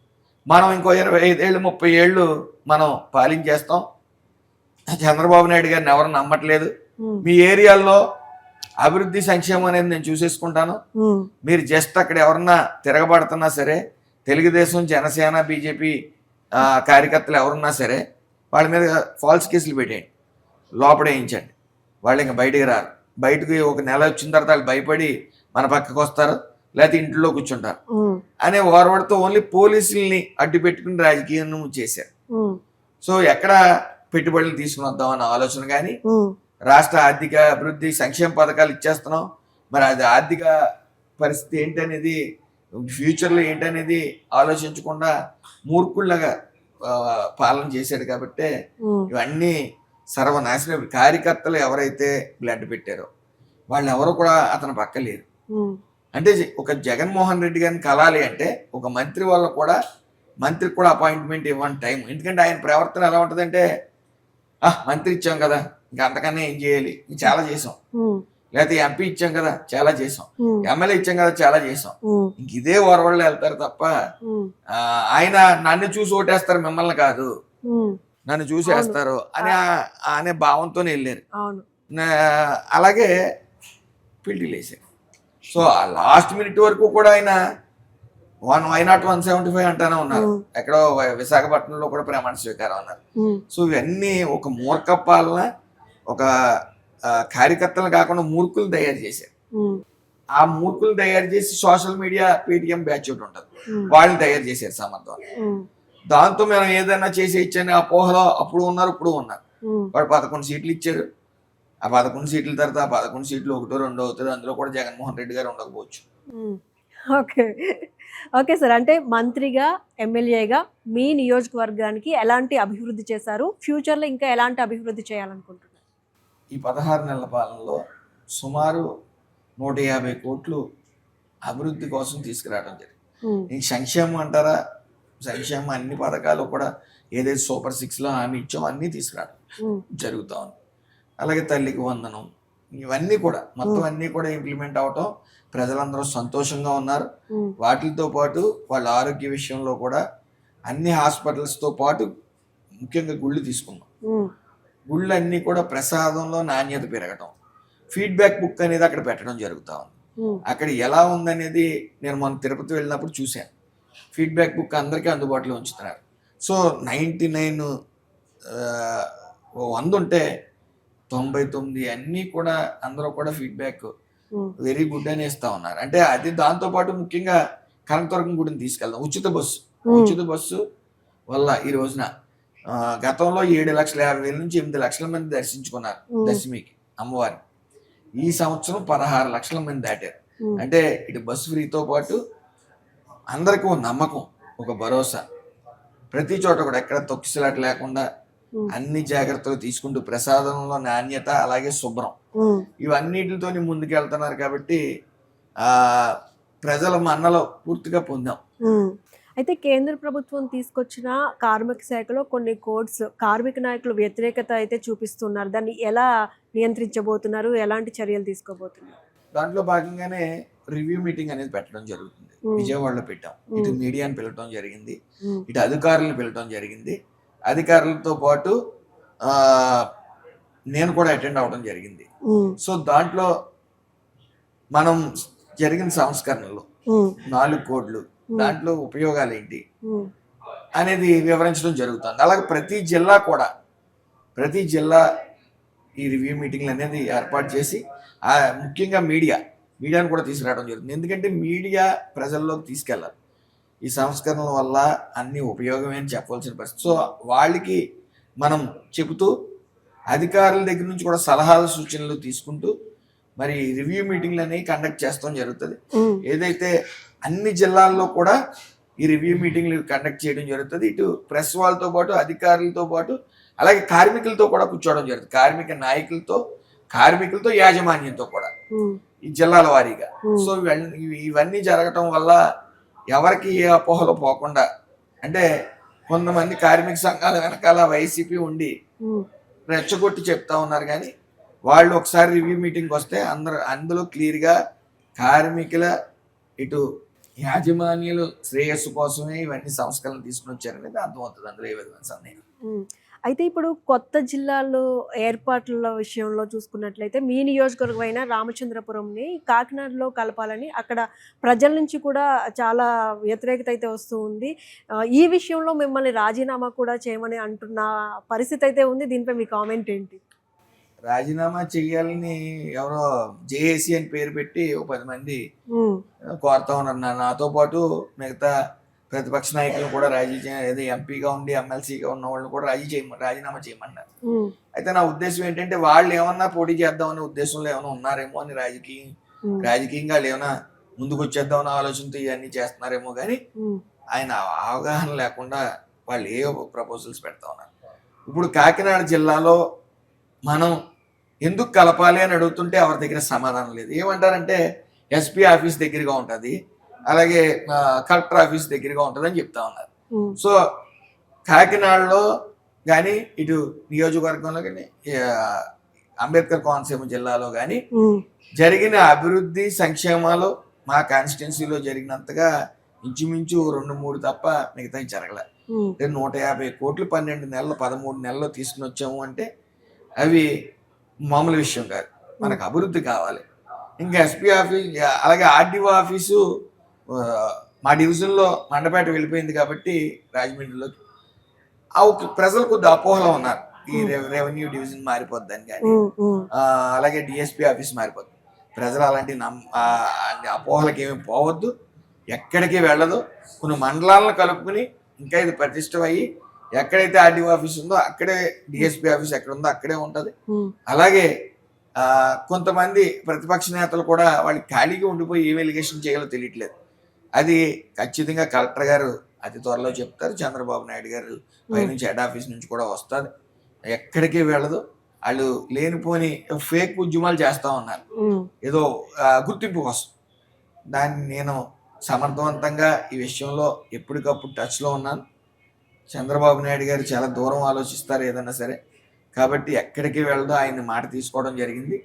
B: మనం ఇంకో 25 ఏళ్ళు 30 ఏళ్ళు మనం పాలించేస్తాం, చంద్రబాబు నాయుడు గారిని ఎవరు నమ్మట్లేదు, మీ ఏరియాల్లో అభివృద్ధి సంక్షేమం అనేది నేను చూసేసుకుంటాను, మీరు జస్ట్ అక్కడ ఎవరన్నా తిరగబడుతున్నా సరే తెలుగుదేశం, జనసేన, బీజేపీ కార్యకర్తలు ఎవరున్నా సరే వాళ్ళ మీద ఫాల్స్ కేసులు పెట్టేయండి, లోపడేయించండి, వాళ్ళు ఇంకా బయటికి రారు. బయటకు ఒక నెల వచ్చిన తర్వాత వాళ్ళు భయపడి మన పక్కకు వస్తారు, లేకపోతే ఇంట్లో కూర్చుంటారు అనే ఓర్వడితో ఓన్లీ పోలీసుల్ని అడ్డు పెట్టుకుని రాజకీయం చేశారు. సో ఎక్కడ పెట్టుబడులు తీసుకుని వద్దాం అన్న ఆలోచన కానీ, రాష్ట్ర ఆర్థిక అభివృద్ధి సంక్షేమ పథకాలు ఇచ్చేస్తున్నాం, మరి అది ఆర్థిక పరిస్థితి ఏంటనేది, ఫ్యూచర్లో ఏంటనేది ఆలోచించకుండా మూర్ఖుల్లాగా పాలన చేశాడు. కాబట్టి ఇవన్నీ సర్వనాశనం. కార్యకర్తలు ఎవరైతే బ్లడ్ పెట్టారో వాళ్ళు ఎవరు కూడా అతను పక్కలేరు. అంటే ఒక జగన్మోహన్ రెడ్డి గారిని కలాలి అంటే ఒక మంత్రి వల్ల కూడా, మంత్రికి కూడా అపాయింట్మెంట్ ఇవ్వని టైం. ఎందుకంటే ఆయన ప్రవర్తన ఎలా ఉంటుందంటే, మంత్రి ఇచ్చాం కదా ఇంకా అంతకన్నా ఏం చేయాలి, చాలా చేసాం, లేకపోతే ఎంపీ ఇచ్చాం కదా చాలా చేసాం, ఎమ్మెల్యే ఇచ్చాం కదా చాలా చేసాం, ఇంక ఇదే ఓరవళ్ళు వెళ్తారు తప్ప ఆయన నన్ను చూసి ఓటేస్తారు మిమ్మల్ని కాదు, నన్ను చూసేస్తారు అనే భావంతో వెళ్ళారు. అలాగే పిల్టీలు వేసారు. సో ఆ లాస్ట్ మినిట్ వరకు కూడా ఆయన 175 అంటానే ఉన్నారు. ఎక్కడో విశాఖపట్నంలో కూడా ప్రమాణ స్వీకారం అన్నారు. సో ఇవన్నీ ఒక మూర్ఖ పాలన, ఒక కార్యకర్తలు కాకుండా మూర్ఖులు తయారు చేశారు. ఆ మూర్ఖులు తయారు చేసి సోషల్ మీడియా పేటిఎం బ్యాచ్ ఒకటి ఉంటుంది, వాళ్ళని తయారు చేశారు సమర్థం. దాంతో మేము ఏదైనా చేసి ఇచ్చని అపోహలో అప్పుడు ఉన్నారు, ఇప్పుడు ఉన్నారు. వాడు 11 సీట్లు ఇచ్చారు. ఆ 11 సీట్ల తర్వాత ఆ 11 సీట్లు 1, 2 అవుతుంది. అందులో కూడా జగన్మోహన్ రెడ్డి గారు ఉండకపోవచ్చు.
A: ఓకే సార్, అంటే మంత్రిగా, ఎమ్మెల్యేగా మీ నియోజకవర్గానికి ఎలాంటి అభివృద్ధి చేశారు, ఫ్యూచర్లో ఇంకా ఎలాంటి అభివృద్ధి చేయాలనుకుంటున్నారు?
B: ఈ 16 నెలల పాలనలో సుమారు 150 కోట్లు అభివృద్ధి కోసం తీసుకురావడం జరిగింది. ఈ సంక్షేమం అంటారా, సంక్షేమం అన్ని పథకాలు కూడా ఏదైతే సూపర్ 6లో హామీ ఇచ్చామో అన్నీ తీసుకురావడం జరుగుతూ ఉంది. అలాగే తల్లికి వందనం, ఇవన్నీ కూడా మొత్తం అన్నీ కూడా ఇంప్లిమెంట్ అవటం, ప్రజలందరూ సంతోషంగా ఉన్నారు. వాటితో పాటు వాళ్ళ ఆరోగ్య విషయంలో కూడా అన్ని హాస్పిటల్స్తో పాటు ముఖ్యంగా గుళ్ళు తీసుకున్నాం. గుళ్ళు అన్నీ కూడా ప్రసాదంలో నాణ్యత పెరగటం, ఫీడ్బ్యాక్ బుక్ అనేది అక్కడ పెట్టడం జరుగుతూ ఉంది. అక్కడ ఎలా ఉందనేది నేను మొన్న తిరుపతి వెళ్ళినప్పుడు చూశాను. ఫీడ్బ్యాక్ బుక్ అందరికీ అందుబాటులో ఉంచుతున్నారు. సో 99 100 ఉంటే 99 అన్నీ కూడా అందరూ కూడా ఫీడ్బ్యాక్ వెరీ గుడ్ అని ఇస్తా ఉన్నారు. అంటే అది దాంతోపాటు ముఖ్యంగా కనకదుర్గం గుడిని తీసుకెళ్దాం. ఉచిత బస్సు వల్ల ఈ రోజున గతంలో 7,50,000 నుంచి 8 లక్షల మంది దర్శించుకున్నారు దశమికి అమ్మవారిని. ఈ సంవత్సరం 16 లక్షల మంది దాటారు. అంటే ఇటు బస్సు ఫ్రీతో పాటు అందరికీ ఒక నమ్మకం, ఒక భరోసా, ప్రతి చోట కూడా ఎక్కడ తొక్కిసలాట లేకుండా అన్ని జాగ్రత్తలు తీసుకుంటూ ప్రసాదంలో నాణ్యత అలాగే శుభ్రం ఇవన్నిటితో ముందుకెళ్తున్నారు. కాబట్టి ప్రజల మన్నలో పూర్తిగా పొందాం.
A: అయితే కేంద్ర ప్రభుత్వం తీసుకొచ్చిన కార్మిక శాఖలో కొన్ని కోడ్స్ కార్మిక నాయకులు వ్యతిరేకత అయితే చూపిస్తున్నారు. దాన్ని ఎలా నియంత్రించబోతున్నారు, ఎలాంటి చర్యలు తీసుకోబోతున్నారు?
B: దాంట్లో భాగంగానే రివ్యూ మీటింగ్ అనేది పెట్టడం జరుగుతుంది. విజయవాడలో పెట్టాం. ఇటు మీడియాని పిలవటం జరిగింది, ఇటు అధికారులను పిలవటం జరిగింది. అధికారులతో పాటు నేను కూడా అటెండ్ అవ్వడం జరిగింది. సో దాంట్లో మనం జరిగిన సంస్కరణలు 4 కోడ్లు, దాంట్లో ఉపయోగాలు ఏంటి అనేది వివరించడం జరుగుతుంది. అలాగే ప్రతి జిల్లా ఈ రివ్యూ మీటింగ్లు అనేది ఏర్పాటు చేసి ముఖ్యంగా మీడియాను కూడా తీసుకురావడం జరుగుతుంది. ఎందుకంటే మీడియా ప్రజల్లోకి తీసుకెళ్ళాలి. ఈ సంస్కరణల వల్ల అన్ని ఉపయోగమే అని చెప్పవలసిన పరిస్థితి. సో వాళ్ళకి మనం చెబుతూ అధికారుల దగ్గర నుంచి కూడా సలహాలు సూచనలు తీసుకుంటూ మరి రివ్యూ మీటింగ్లు అనేవి కండక్ట్ చేస్తాం జరుగుతుంది. ఏదైతే అన్ని జిల్లాల్లో కూడా ఈ రివ్యూ మీటింగ్లు కండక్ట్ చేయడం జరుగుతుంది. ఇటు ప్రెస్ వాళ్ళతో పాటు అధికారులతో పాటు అలాగే కార్మికులతో కూడా కూర్చోవడం జరుగుతుంది. కార్మికులతో యాజమాన్యంతో కూడా ఈ జిల్లాల వారీగా. సో ఇవన్నీ జరగటం వల్ల ఎవరికి ఏ అపోహలు పోకుండా, అంటే కొంతమంది కార్మిక సంఘాల వెనకాల వైసీపీ ఉండి రెచ్చగొట్టి చెప్తా ఉన్నారు. కానీ వాళ్ళు ఒకసారి రివ్యూ మీటింగ్కి వస్తే అందులో క్లియర్గా కార్మికుల ఇటు యాజమాన్యులు శ్రేయస్సు కోసమే ఇవన్నీ సంస్కరణలు తీసుకుని వచ్చారనేది అర్థమవుతుంది. అందులో ఏ విధమైన సందేహం.
A: అయితే ఇప్పుడు కొత్త జిల్లాలో ఏర్పాట్ల విషయంలో చూసుకున్నట్లయితే మీ నియోజకవర్గమైన రామచంద్రపురంని కాకినాడలో కలపాలని అక్కడ ప్రజల నుంచి కూడా చాలా వ్యతిరేకత అయితే వస్తూ ఉంది. ఈ విషయంలో మిమ్మల్ని రాజీనామా కూడా చేయమని అంటున్న పరిస్థితి అయితే ఉంది. దీనిపై మీ కామెంట్ ఏంటి?
B: రాజీనామా చెయ్యాలని ఎవరో జేఏసీ అని పేరు పెట్టి 10 మంది కోరుతా ఉన్నారు. నాతో పాటు మిగతా ప్రతిపక్ష నాయకులు కూడా ఏదో ఎంపీగా ఉండి ఎమ్మెల్సీగా ఉన్న వాళ్ళని కూడా రాజీనామా చేయమన్నారు. అయితే నా ఉద్దేశం ఏంటంటే వాళ్ళు ఏమన్నా పోటీ చేద్దామనే ఉద్దేశంలో ఏమైనా ఉన్నారేమో అని రాజకీయంగా వాళ్ళు ఏమైనా ముందుకు వచ్చేద్దామని ఆలోచనతో ఇవన్నీ చేస్తున్నారేమో. కానీ ఆయన అవగాహన లేకుండా వాళ్ళు ఏ ప్రపోజల్స్ పెడతా ఉన్నారు. ఇప్పుడు కాకినాడ జిల్లాలో మనం ఎందుకు కలపాలి అని అడుగుతుంటే ఎవరి దగ్గర సమాధానం లేదు. ఏమంటారంటే ఎస్పీ ఆఫీస్ దగ్గరగా ఉంటుంది, అలాగే కలెక్టర్ ఆఫీస్ దగ్గరగా ఉంటుంది అని చెప్తా ఉన్నారు. సో కాకినాడలో కానీ ఇటు నియోజకవర్గంలో కానీ అంబేద్కర్ కోనసీమ జిల్లాలో కానీ జరిగిన అభివృద్ధి సంక్షేమాలు మా కాన్స్టిట్యున్సీలో జరిగినంతగా ఇంచుమించు 2-3 తప్ప మిగతా జరగలే. 150 కోట్లు 12 నెలలు 13 నెలల్లో తీసుకుని వచ్చాము అంటే అవి మామూలు విషయం కాదు. మనకు అభివృద్ధి కావాలి. ఇంకా ఎస్పీ ఆఫీస్ అలాగే ఆర్డీఓ ఆఫీసు మా డివిజన్లో మండపేట వెళ్ళిపోయింది కాబట్టి రాజమండ్రిలోకి ప్రజలు కొద్ది అపోహలో ఉన్నారు. ఈ రెవెన్యూ డివిజన్ మారిపోద్దని కానీ అలాగే డిఎస్పీ ఆఫీస్ మారిపోద్ది. ప్రజలు అలాంటి అపోహలకి ఏమి పోవద్దు, ఎక్కడికి వెళ్ళదు. కొన్ని మండలాలను కలుపుకుని ఇంకా ఇది పటిష్టమయ్యి ఎక్కడైతే ఆర్డీఓ ఆఫీస్ ఉందో అక్కడే డిఎస్పీ ఆఫీస్ ఎక్కడ ఉందో అక్కడే ఉంటుంది. అలాగే కొంతమంది ప్రతిపక్ష నేతలు కూడా వాళ్ళకి ఖాళీగా ఉండిపోయి ఏం ఎలిగేషన్ చేయాలో తెలియట్లేదు. అది ఖచ్చితంగా కలెక్టర్ గారు అతి త్వరలో చెప్తారు. చంద్రబాబు నాయుడు గారు పైనుంచి హెడ్ ఆఫీస్ నుంచి కూడా వస్తుంది. ఎక్కడికి వెళ్ళదు. వాళ్ళు లేనిపోని ఫేక్ ఉద్యమాలు చేస్తూ ఉన్నారు ఏదో గుర్తింపు కోసం. దాన్ని నేను సమర్థవంతంగా ఈ విషయంలో ఎప్పటికప్పుడు టచ్లో ఉన్నాను. చంద్రబాబు నాయుడు గారు చాలా దూరం ఆలోచిస్తారు ఏదన్నా సరే. కాబట్టి ఎక్కడికి వెళ్ళదో ఆయన మాట తీసుకోవడం జరిగింది.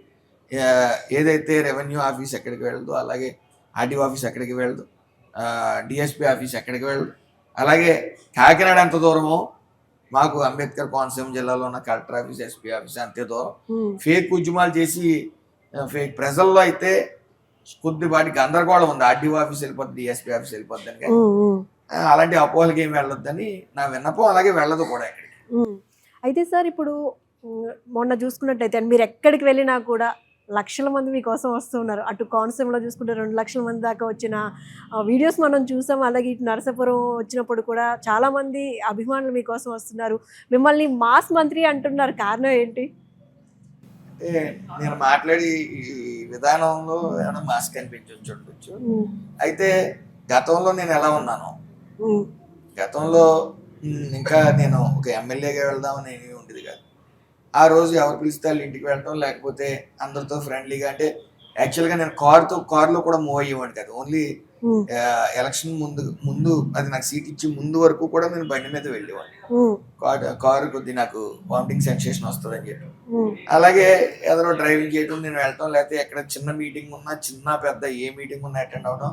B: ఏదైతే రెవెన్యూ ఆఫీస్ ఎక్కడికి వెళ్ళదు, అలాగే ఆర్టీఓ ఆఫీస్ ఎక్కడికి వెళ్ళదు, డిఎస్పీ ఆఫీస్ ఎక్కడికి వెళ్ళదు, అలాగే కాకినాడ ఎంత దూరమో మాకు అంబేద్కర్ కోనసీమ జిల్లాలో ఉన్న కలెక్టర్ ఆఫీస్, ఎస్పీ ఆఫీస్ అంతే దూరం. ఫేక్ ఉద్యమాలు చేసి ఫేక్ ప్రజల్లో అయితే కొద్దిపాటి గందరగోళం ఉంది. ఆర్టీఓ ఆఫీస్ వెళ్ళిపోద్ది, డిఎస్పీ ఆఫీస్ వెళ్ళిపోద్ది అని. అలాంటి అపోహలకి ఏమి వెళ్ళొద్దని నా విన్నపం. అలాగే వెళ్ళదు కూడా ఎక్కడికి.
A: అయితే సార్ ఇప్పుడు మొన్న చూసుకున్నట్లయితే మీరు ఎక్కడికి వెళ్ళినా కూడా లక్షల మంది మీకోసం వస్తున్నారు. అటు కోనసీమలో చూసుకుంటే 2 లక్షల మంది దాకా వచ్చిన వీడియోస్ మనం చూసాం. అలాగే ఇటు నరసాపురం వచ్చినప్పుడు కూడా చాలామంది అభిమానులు మీకోసం వస్తున్నారు. మిమ్మల్ని మాస్ మంత్రి అంటున్నారు, కారణం ఏంటి?
B: అంటే నేను మాట్లాడి ఈ విధానంలో ఏమైనా మాస్క్ కనిపించవచ్చు ఉండొచ్చు. అయితే గతంలో నేను ఎలా ఉన్నాను, గతంలో ఇంకా నేను ఒక ఎమ్మెల్యేగా వెళ్దామని ఏమీ ఉండేది కాదు. ఆ రోజు ఎవరు పిలిస్తే వాళ్ళ ఇంటికి వెళ్ళటం, లేకపోతే అందరితో ఫ్రెండ్లీగా. అంటే యాక్చువల్గా నేను కారులో కూడా మూవ్ అయ్యేవాడిని కాదు. ఓన్లీ ఎలక్షన్ ముందు అది నాకు సీట్ ఇచ్చి ముందు వరకు కూడా నేను బండి మీద వెళ్ళేవాడిని. కారు కొద్ది నాకు వామిటింగ్ సెన్సేషన్ వస్తుందని చెప్పి. అలాగే ఏదో డ్రైవింగ్ చేయడం, నేను వెళ్ళటం, లేకపోతే ఎక్కడ చిన్న మీటింగ్ ఉన్నా, చిన్న పెద్ద ఏ మీటింగ్ ఉన్నా అటెండ్ అవడం.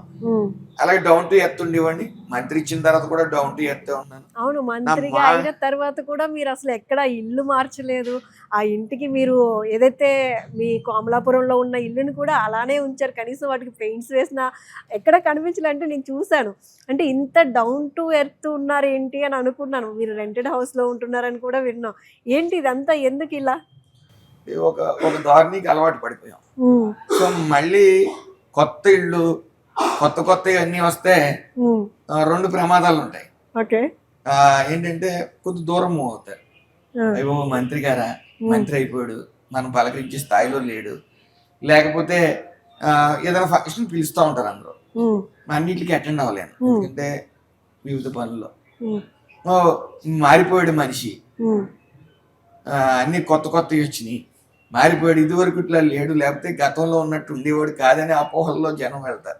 B: అలాగే డౌన్ టు ఎర్త్ ఉండేవాడిని. మంత్రి ఇచ్చిన తర్వాత కూడా డౌన్ టు ఎర్త్ ఉన్నాను.
A: అవును, మంత్రిగా అయిన తర్వాత కూడా మీరు అసలు ఎక్కడ ఇల్లు మార్చలేదు. ఆ ఇంటికి మీరు ఏదైతే మీ అమలాపురంలో ఉన్న ఇల్లుని కూడా అలానే ఉంచారు. కనీసం వాటికి పెయింట్స్ వేసినా ఎక్కడ కనిపించాలంటే నేను చూశాను. అంటే ఇంత డౌన్ టు ఎర్త్ ఉన్నారు ఏంటి అని అనుకున్నాను. మీరు రెంటెడ్ హౌస్లో ఉంటున్నారని కూడా విన్నాం. ఏంటి ఇదంతా ఎందుకు ఇలా?
B: ఒక దారుణికి అలవాటు పడిపోయాం. సో మళ్ళీ కొత్త ఇళ్ళు, కొత్త అన్నీ వస్తే 2 ప్రమాదాలు ఉంటాయి. ఏంటంటే కొద్ది దూరం మూవ్ అవుతారు. అయ్యో మంత్రి గారా, మంత్రి అయిపోయాడు, మనం పలకరించే స్థాయిలో లేడు. లేకపోతే ఏదైనా ఫంక్షన్ పిలుస్తూ ఉంటారు అందరూ, అన్నిటికీ అటెండ్ అవ్వలేను ఎందుకంటే వివిధ పనుల్లో. మారిపోయాడు మనిషి, అన్ని కొత్తవి వచ్చినాయి, మారిపోయాడు, ఇదివరకు ఇట్లా లేడు, లేకపోతే గతంలో ఉన్నట్టు ఉండేవాడు కాదని అపోహల్లో జనం వెళ్తారు.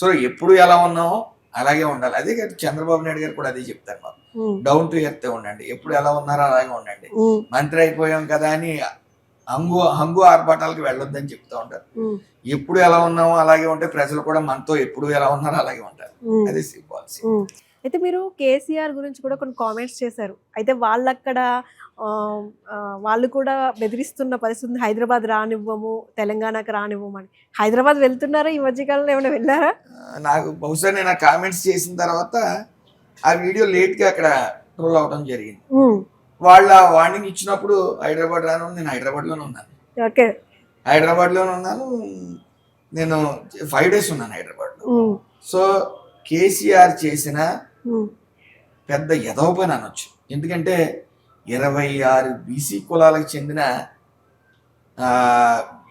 B: సో ఎప్పుడు ఎలా ఉన్నామో అలాగే ఉండాలి. అదే కదా చంద్రబాబు నాయుడు గారు కూడా అదే చెప్తారు, మాకు డౌన్ టు ఎర్త్ ఉండండి, ఎప్పుడు ఎలా ఉన్నారో అలాగే ఉండండి. మంత్రి అయిపోయాం కదా అని హంగు ఆర్భాటాలకు వెళ్ళొద్దని చెప్తా ఉంటారు. ఎప్పుడు ఎలా ఉన్నామో అలాగే ఉంటే ప్రజలు కూడా మనతో ఎప్పుడు ఎలా ఉన్నారో అలాగే ఉంటారు. అదే పాలసీ.
A: అయితే మీరు కేసీఆర్ గురించి కూడా కొన్ని కామెంట్స్ చేశారు. అయితే వాళ్ళక్కడ వాళ్ళు కూడా బెదిరిస్తున్న పరిస్థితి, హైదరాబాద్ రానివ్వము, తెలంగాణకు రానివ్వము అని. హైదరాబాద్ వెళ్తున్నారా ఈ మధ్యకాలంలో, ఏమైనా వెళ్ళారా?
B: నాకు బహుశా నేను ఆ కామెంట్స్ చేసిన తర్వాత ఆ వీడియో లేట్గా అక్కడ ట్రోల్ అవడం జరిగింది. వాళ్ళ వార్నింగ్ ఇచ్చినప్పుడు హైదరాబాద్ రాను, నేను హైదరాబాద్లోనే ఉన్నాను. హైదరాబాద్లోనే ఉన్నాను. నేను 5 days ఉన్నాను హైదరాబాద్లో. సో కేసీఆర్ చేసిన పెద్ద ఎదవ పని అనొచ్చు. ఎందుకంటే 26 బీసీ కులాలకు చెందిన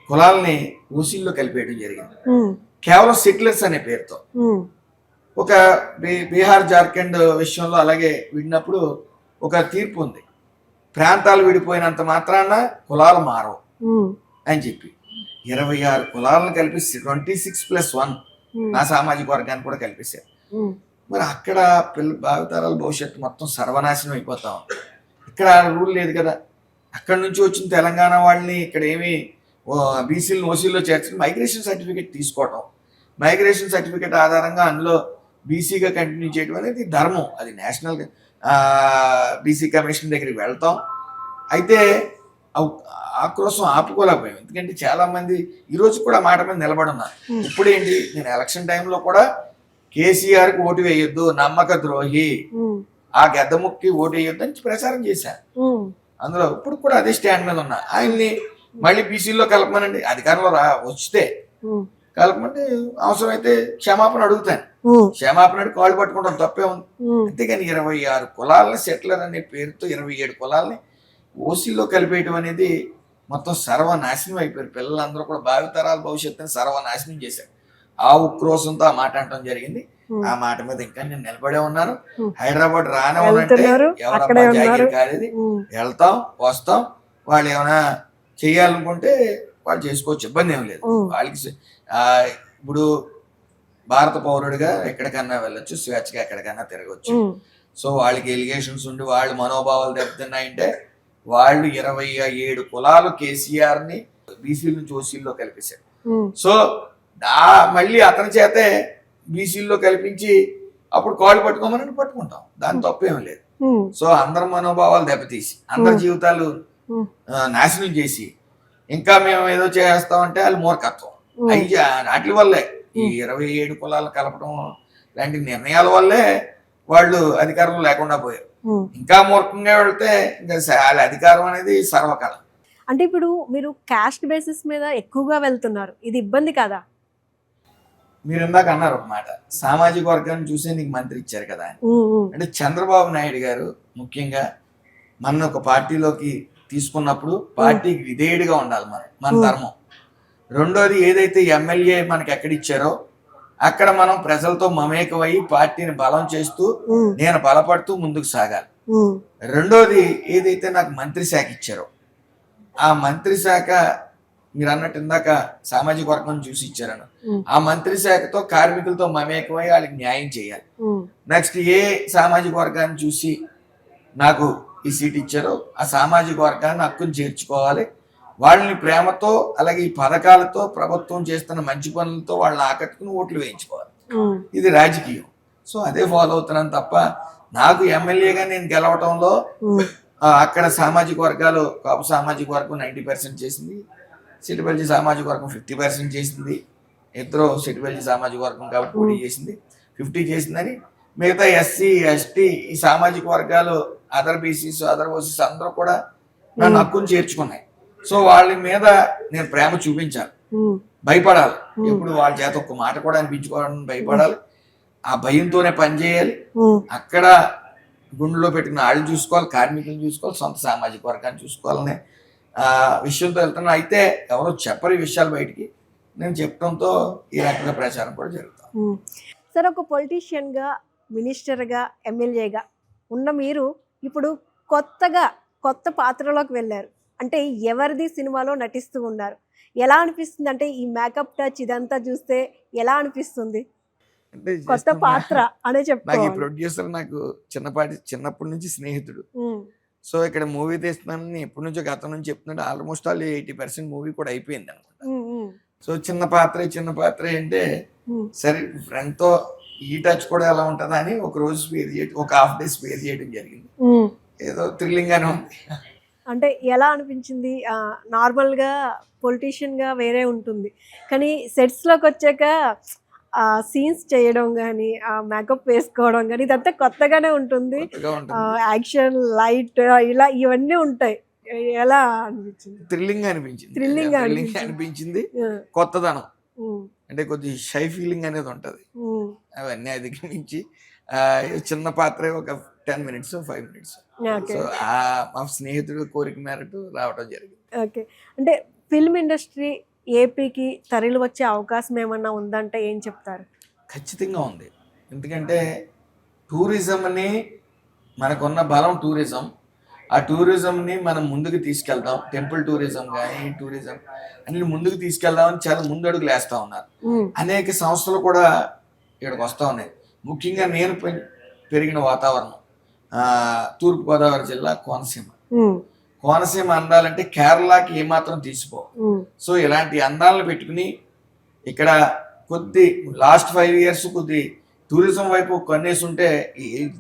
B: కులాలని ఓసీల్లో కలిపేయడం జరిగింది, కేవలం సెటిలర్స్ అనే పేరుతో. ఒక బీహార్ జార్ఖండ్ విషయంలో అలాగే విడినప్పుడు ఒక తీర్పు ఉంది, ప్రాంతాలు విడిపోయినంత మాత్రాన కులాలు మారవు అని చెప్పి 26 కులాలను కలిపి 26+1 నా సామాజిక వర్గాన్ని కూడా కల్పిస్తారు. మరి అక్కడ భావితరాల భవిష్యత్తు మొత్తం సర్వనాశనం అయిపోతా ఉంది. ఇక్కడ రూల్ లేదు కదా. అక్కడ నుంచి వచ్చిన తెలంగాణ వాళ్ళని ఇక్కడ ఏమి బీసీలను ఓసీల్లో చేర్చడం, మైగ్రేషన్ సర్టిఫికేట్ తీసుకోవటం, మైగ్రేషన్ సర్టిఫికేట్ ఆధారంగా అందులో బీసీగా కంటిన్యూ చేయడం అనేది ధర్మం. అది నేషనల్ బీసీ కమిషన్ దగ్గరికి వెళ్తాం. అయితే ఆక్రోశం ఆపుకోలేకపోయాం. ఎందుకంటే చాలా మంది ఈరోజు కూడా మాట మీద నిలబడి ఉన్నారు. ఇప్పుడేంటి, నేను ఎలక్షన్ టైంలో కూడా కేసీఆర్కి ఓటు వేయొద్దు, నమ్మక ద్రోహి, ఆ గద్దముక్కి ఓటు వేయొద్దు అని ప్రచారం చేశాను. అందులో ఇప్పుడు కూడా అదే స్టాండ్ మీద ఉన్నా. ఆయన్ని మళ్ళీ బీసీలో కలపమనండి, అధికారంలో వస్తే కలపమంటే అవసరమైతే క్షమాపణ అడుగుతాను. క్షమాపణ అడిగి కాళ్ళు పట్టుకుంటాం, తప్పే ఉంది. అంతేగాని 26 కులాలని సెటిలర్ అనే పేరుతో 27 కులాలని ఓసీలో కలిపేయటం అనేది మొత్తం సర్వనాశనం అయిపోయారు. పిల్లలందరూ కూడా భావితరాల భవిష్యత్తుని సర్వనాశనం చేశారు. ఆ ఉక్రోషంతో ఆ మాట అనటం జరిగింది. ఆ మాట మీద ఇంకా నేను నిలబడే ఉన్నాను. హైదరాబాద్ రానివ్వనంటే ఎవరబ్బా జాగీర్ కాలేదు, వెళ్తాం వస్తాం. వాళ్ళు ఏమైనా చేయాలనుకుంటే వాళ్ళు చేసుకోవచ్చు, ఇబ్బంది ఏం లేదు. వాళ్ళకి ఇప్పుడు భారత పౌరుడిగా ఎక్కడికన్నా వెళ్ళొచ్చు, స్వేచ్ఛగా ఎక్కడికన్నా తిరగచ్చు. సో వాళ్ళకి ఎలిగేషన్స్ ఉండి వాళ్ళు మనోభావాలు దెబ్బతిన్నాయంటే వాళ్ళు 27 కులాలు కేసీఆర్ని బీసీల నుంచి ఓసీల్లో కలిపేశాడు.
A: ఉమ్,
B: సో మళ్ళీ అతని చేతే బీసీల్లో కల్పించి అప్పుడు కాళ్ళు పట్టుకోమని పట్టుకుంటాం, దాని తప్పేం లేదు.
A: ఉమ్,
B: సో అందరి మనోభావాలు దెబ్బతీసి అందరి జీవితాలు
A: ఉమ్,
B: నాశనం చేసి ఇంకా మేము ఏదో చేస్తామంటే వాళ్ళు మూర్ఖత్వం. అవి వాటి వల్లే ఈ 27 కులాలు కలపడం లాంటి నిర్ణయాల వల్లే వాళ్ళు అధికారంలో లేకుండా పోయారు.
A: ఉమ్.
B: ఇంకా మూర్ఖంగా వెళ్తే ఇంకా వాళ్ళ అధికారం అనేది సర్వకాలం.
A: అంటే ఇప్పుడు మీరు క్యాస్ట్ బేసిస్ మీద ఎక్కువగా వెళ్తున్నారు, ఇది ఇబ్బంది కదా?
B: మీరు ఇందాక అన్నారు ఒక మాట, సామాజిక వర్గాన్ని చూసే నీకు మంత్రి ఇచ్చారు కదా అని. అంటే చంద్రబాబు నాయుడు గారు ముఖ్యంగా మన ఒక పార్టీలోకి తీసుకున్నప్పుడు పార్టీకి విధేయుడిగా ఉండాలి మన ధర్మం. రెండోది ఏదైతే ఎమ్మెల్యే మనకి ఎక్కడ ఇచ్చారో అక్కడ మనం ప్రజలతో మమేకమై పార్టీని బలం చేస్తూ నేను బలపడుతూ ముందుకు సాగాలి. రెండోది ఏదైతే నాకు మంత్రి శాఖ ఇచ్చారో ఆ మంత్రి శాఖ మీరు అన్నట్టు ఇందాక సామాజిక వర్గం చూసి ఇచ్చారని, ఆ మంత్రి శాఖతో కార్మికులతో మమేకమై వాళ్ళకి న్యాయం చేయాలి. నెక్స్ట్ ఏ సామాజిక వర్గాన్ని చూసి నాకు ఈ సీట్ ఇచ్చారో ఆ సామాజిక వర్గాన్ని హక్కును చేర్చుకోవాలి, వాళ్ళని ప్రేమతో అలాగే ఈ పథకాలతో ప్రభుత్వం చేస్తున్న మంచి పనులతో వాళ్ళని ఆకట్టుకుని ఓట్లు వేయించుకోవాలి. ఇది రాజకీయం. సో అదే ఫాలో అవుతున్నాను తప్ప నాకు ఎమ్మెల్యేగా నేను గెలవటంలో అక్కడ సామాజిక వర్గాలు కాపు సామాజిక వర్గం 90% చేసింది, సిటిబల్జీ సామాజిక వర్గం 50% చేసింది, ఇద్దరు సిటిబల్జీ సామాజిక వర్గం కాబట్టి పోటీ చేసింది 50 చేసిందని, మిగతా ఎస్సీ ఎస్టీ ఈ సామాజిక వర్గాలు అదర్ బీసీస్ అదర్ ఓసీస్ అందరూ కూడా నన్ను హక్కును చేర్చుకున్నాయి. సో వాళ్ళ మీద నేను ప్రేమ చూపించాలి, భయపడాలి, ఎప్పుడు వాళ్ళ చేత ఒక్క మాట కూడా అనిపించుకోవడానికి భయపడాలి, ఆ భయంతోనే పనిచేయాలి. అక్కడ గుండెలో పెట్టిన వాళ్ళు చూసుకోవాలి, కార్మికులను చూసుకోవాలి, సొంత సామాజిక వర్గాన్ని చూసుకోవాలనే విషయంతో వెళ్తున్నా. అయితే ఎవరో చెప్పరు ఈ విషయాలు బయటికి, నేను చెప్పడంతో ఈ రకంగా ప్రచారం కూడా జరుగుతుంది.
A: సార్, ఒక పొలిటీషియన్గా, మినిస్టర్గా, ఎమ్మెల్యేగా ఉన్న మీరు ఇప్పుడు కొత్త పాత్రలోకి వెళ్ళారు. అంటే ఎవరిది సినిమాలో నటిస్తూ ఉన్నారు, ఎలా అనిపిస్తుంది? అంటే ఈ మేకప్ టచ్ ఇదంతా చూస్తే ఎలా అనిపిస్తుంది? కొత్త పాత్ర అనే
B: నాకు ఈ ప్రొడ్యూసర్ నాకు చిన్నప్పటి నుంచి స్నేహితుడు. సో ఇక్కడ మూవీ తీస్తున్నానని ఎప్పటి నుంచో గతం నుంచి చెప్తున్నాడు. ఆల్మోస్ట్ 80% మూవీ కూడా అయిపోయింది అనుకుంటా. సో చిన్న పాత్ర అంటే సరే ఫ్రెండ్ తో ఈ టచ్ కూడా ఎలా ఉంటుందా అని ఒక రోజు స్పేర్ చేయడం, ఒక హాఫ్ డే స్పేర్ చేయడం జరిగింది. ఏదో థ్రిల్లింగ్ గానే ఉంది.
A: అంటే ఎలా అనిపించింది? నార్మల్గా పొలిటీషియన్గా వేరే ఉంటుంది, కానీ సెట్స్లోకి వచ్చాక సీన్స్ చేయడం కానీ మేకప్ వేసుకోవడం కానీ ఇదంతా కొత్తగానే ఉంటుంది. యాక్షన్ లైట్ ఇలా ఇవన్నీ ఉంటాయి. ఎలా అనిపించింది?
B: థ్రిల్లింగ్ అనిపించింది, కొత్తదనం అంటే కొద్ది షై ఫీలింగ్ అనేది ఉంటది. అవన్నీ అధిగమించి చిన్న పాత్ర ఒక 10 minutes 5 minutes సో మా స్నేహితుడు కోరిక మేరకు రావడం జరిగింది.
A: ఓకే, అంటే ఫిల్మ్ ఇండస్ట్రీ ఏపీకి తరలి వచ్చే అవకాశం ఏమన్నా ఉందంటే ఏం చెప్తారు?
B: ఖచ్చితంగా ఉంది. ఎందుకంటే టూరిజంని మనకున్న బలం టూరిజం, ఆ టూరిజంని మనం ముందుకు తీసుకెళ్దాం. టెంపుల్ టూరిజం కానీ టూరిజం అన్ని ముందుకు తీసుకెళ్దామని చాలా ముందడుగులు వేస్తూ ఉన్నారు. అనేక సంస్థలు కూడా ఇక్కడికి వస్తూ ఉన్నాయి. ముఖ్యంగా నేను పెరిగిన వాతావరణం తూర్పుగోదావరి జిల్లా కోనసీమ అందాలంటే కేరళకి ఏమాత్రం తీసిపో. సో ఇలాంటి అందాలను పెట్టుకుని ఇక్కడ కొద్ది లాస్ట్ 5 years కొద్ది టూరిజం వైపు కొన్నేసి ఉంటే,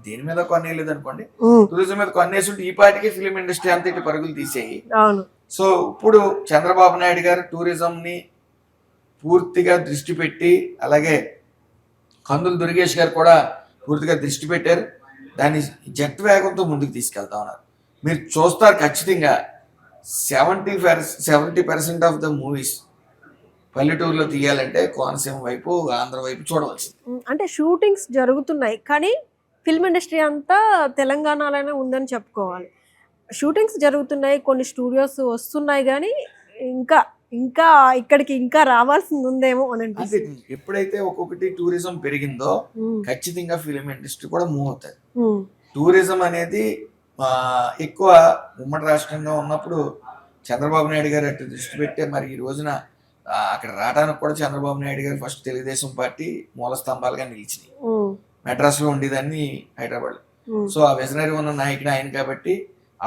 B: దేని మీద కొనేయలేదు అనుకోండి, టూరిజం మీద కొన్నేసి ఉంటే ఈ పాటికి ఫిలిం ఇండస్ట్రీ అంతా ఇటు పరుగులు తీసేయి. సో ఇప్పుడు చంద్రబాబు నాయుడు గారు టూరిజంని పూర్తిగా దృష్టి పెట్టి, అలాగే కందులు దుర్గేష్ గారు కూడా పూర్తిగా దృష్టి పెట్టారు. దాన్ని జట్ వేగంతో ముందుకు తీసుకెళ్తా ఉన్నారు. మీరు చూస్తారు ఖచ్చితంగా 70% ఆఫ్ ద మూవీస్ పల్లెటూరులో తీయాలంటే కోనసీమ వైపు ఆంధ్ర వైపు చూడవలసింది.
A: అంటే షూటింగ్స్ జరుగుతున్నాయి, కానీ ఫిల్మ్ ఇండస్ట్రీ అంతా తెలంగాణలోనే ఉందని చెప్పుకోవాలి. షూటింగ్స్ జరుగుతున్నాయి, కొన్ని స్టూడియోస్ వస్తున్నాయి, కానీ ఇంకా ఇక్కడికి ఇంకా రావాల్సింది ఉందేమో అని అనిపిస్తుంది.
B: ఎప్పుడైతే ఒక్కొక్కటి టూరిజం పెరిగిందో ఖచ్చితంగా ఫిల్మ్ ఇండస్ట్రీ కూడా మూవ్ అవుతుంది. టూరిజం అనేది ఎక్కువ ఉమ్మడి రాష్ట్రంగా ఉన్నప్పుడు చంద్రబాబు నాయుడు గారు అటు దృష్టి పెట్టే మరి ఈ రోజున అక్కడ రావడానికి కూడా చంద్రబాబు నాయుడు గారు ఫస్ట్ తెలుగుదేశం పార్టీ మూల స్తంభాలుగా నిలిచినాయి. మెడ్రాస్ లో ఉండేదాన్ని హైదరాబాద్. సో ఆ విజనరీ ఉన్న నాయకుడు ఆయన కాబట్టి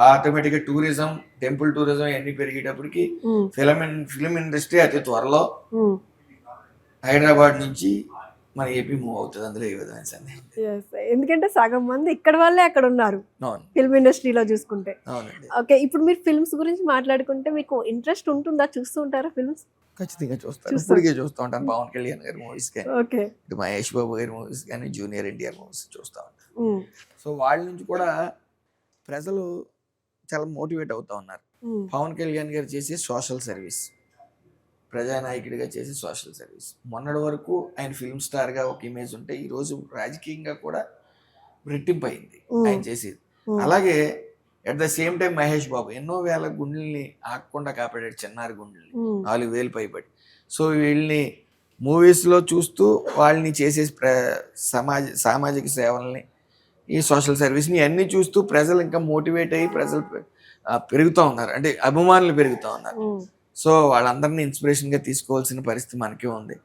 B: ఆటోమేటిక్గా టూరిజం, టెంపుల్ టూరిజం ఇవన్నీ పెరిగేటప్పటికి ఫిలిం ఇండస్ట్రీ అతి త్వరలో హైదరాబాద్ నుంచి మన ఏపీ మూవ్ అవుతుంది. అందులో ఏ విధమైన సందేహం లేదు.
A: Yes, ఎందుకంటే సగం మంది ఇక్కడ వాళ్ళే అక్కడ ఉన్నారు
B: అవును,
A: ఫిల్మ్ ఇండస్ట్రీలో చూసుకుంటే.
B: అవునండి.
A: ఓకే, ఇప్పుడు మీరు ఫిల్మ్స్ గురించి మాట్లాడుకుంటే మీకు ఇంట్రెస్ట్ ఉంటుందా, చూస్తూ ఉంటారా ఫిల్మ్స్?
B: ఖచ్చితంగా చూస్తాను, ఇప్పటికే చూస్తూ ఉంటాను. పవన్ కళ్యాణ్ గారి మూవీస్ కానీ,
A: ఓకే.
B: ఇటు మహేష్ బాబు గారి మూవీస్ కానీ, జూనియర్ ఎన్టీఆర్ మూవీస్ చూస్తూ ఉంటాను. సో వాళ్ళ నుంచి కూడా ప్రజలు చాలా మోటివేట్ అవుతూ ఉన్నారు. పవన్ కళ్యాణ్ గారు చేసే సోషల్ సర్వీస్, ప్రజానాయకుడిగా చేసే సోషల్ సర్వీస్, మొన్నటి వరకు ఆయన ఫిల్మ్ స్టార్గా ఒక ఇమేజ్ ఉంటే ఈరోజు రాజకీయంగా కూడా రెట్టింపు అయింది ఆయన చేసేది. అలాగే at the same time Mahesh Babu ఎన్నో వేల గుండెల్ని ఆగకుండా కాపాడాడు, చిన్నారి గుండెల్ని 4,000 పైబడి. సో వీళ్ళని మూవీస్లో చూస్తూ వాళ్ళని చేసే సామాజిక సేవల్ని, ఈ సోషల్ సర్వీస్ని అన్నీ చూస్తూ ప్రజలు ఇంకా మోటివేట్ అయ్యి ప్రజలు పెరుగుతూ ఉన్నారు, అంటే అభిమానులు పెరుగుతూ ఉన్నారు. సో వాళ్ళందరినీ ఇన్స్పిరేషన్గా తీసుకోవాల్సిన పరిస్థితి మనకే ఉంది.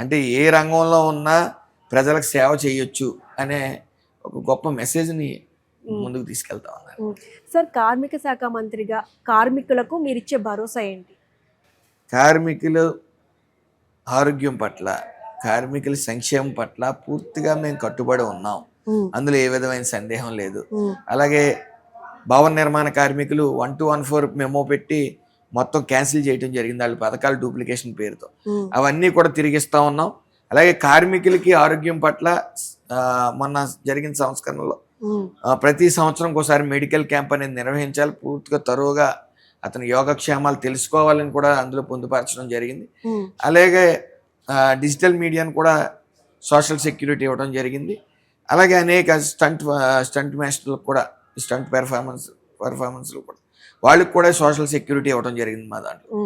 B: అంటే ఏ రంగంలో ఉన్నా ప్రజలకు సేవ చేయొచ్చు అనే ఒక గొప్ప మెసేజ్ని ముందుకు తీసుకెళ్తా ఉన్నారు.
A: సార్, కార్మిక శాఖ మంత్రిగా కార్మికులకు మీరు ఇచ్చే భరోసా ఏంటి?
B: కార్మికులు ఆరోగ్యం పట్ల, కార్మికుల సంక్షేమం పట్ల పూర్తిగా మేము కట్టుబడి ఉన్నాం, అందులో ఏ విధమైన సందేహం లేదు. అలాగే భవన నిర్మాణ కార్మికులు 1214 మెమో పెట్టి మొత్తం క్యాన్సిల్ చేయడం జరిగింది, వాళ్ళ పథకాల డూప్లికేషన్ పేరుతో. అవన్నీ కూడా తిరిగిస్తూ ఉన్నాం. అలాగే కార్మికులకి ఆరోగ్యం పట్ల మొన్న జరిగిన సంస్కరణలో ప్రతి సంవత్సరం ఒకసారి మెడికల్ క్యాంప్ అనేది నిర్వహించాలి, పూర్తిగా తరువుగా అతని యోగక్షేమాలు తెలుసుకోవాలని కూడా అందులో పొందుపరచడం జరిగింది. అలాగే డిజిటల్ మీడియాను కూడా సోషల్ సెక్యూరిటీ ఇవ్వడం జరిగింది. అలాగే అనేక స్టంట్ మాస్టర్లకు కూడా, స్టంట్ పెర్ఫార్మెన్స్లు కూడా వాళ్ళకి కూడా సోషల్ సెక్యూరిటీ ఇవ్వడం జరిగింది మా దాంట్లో.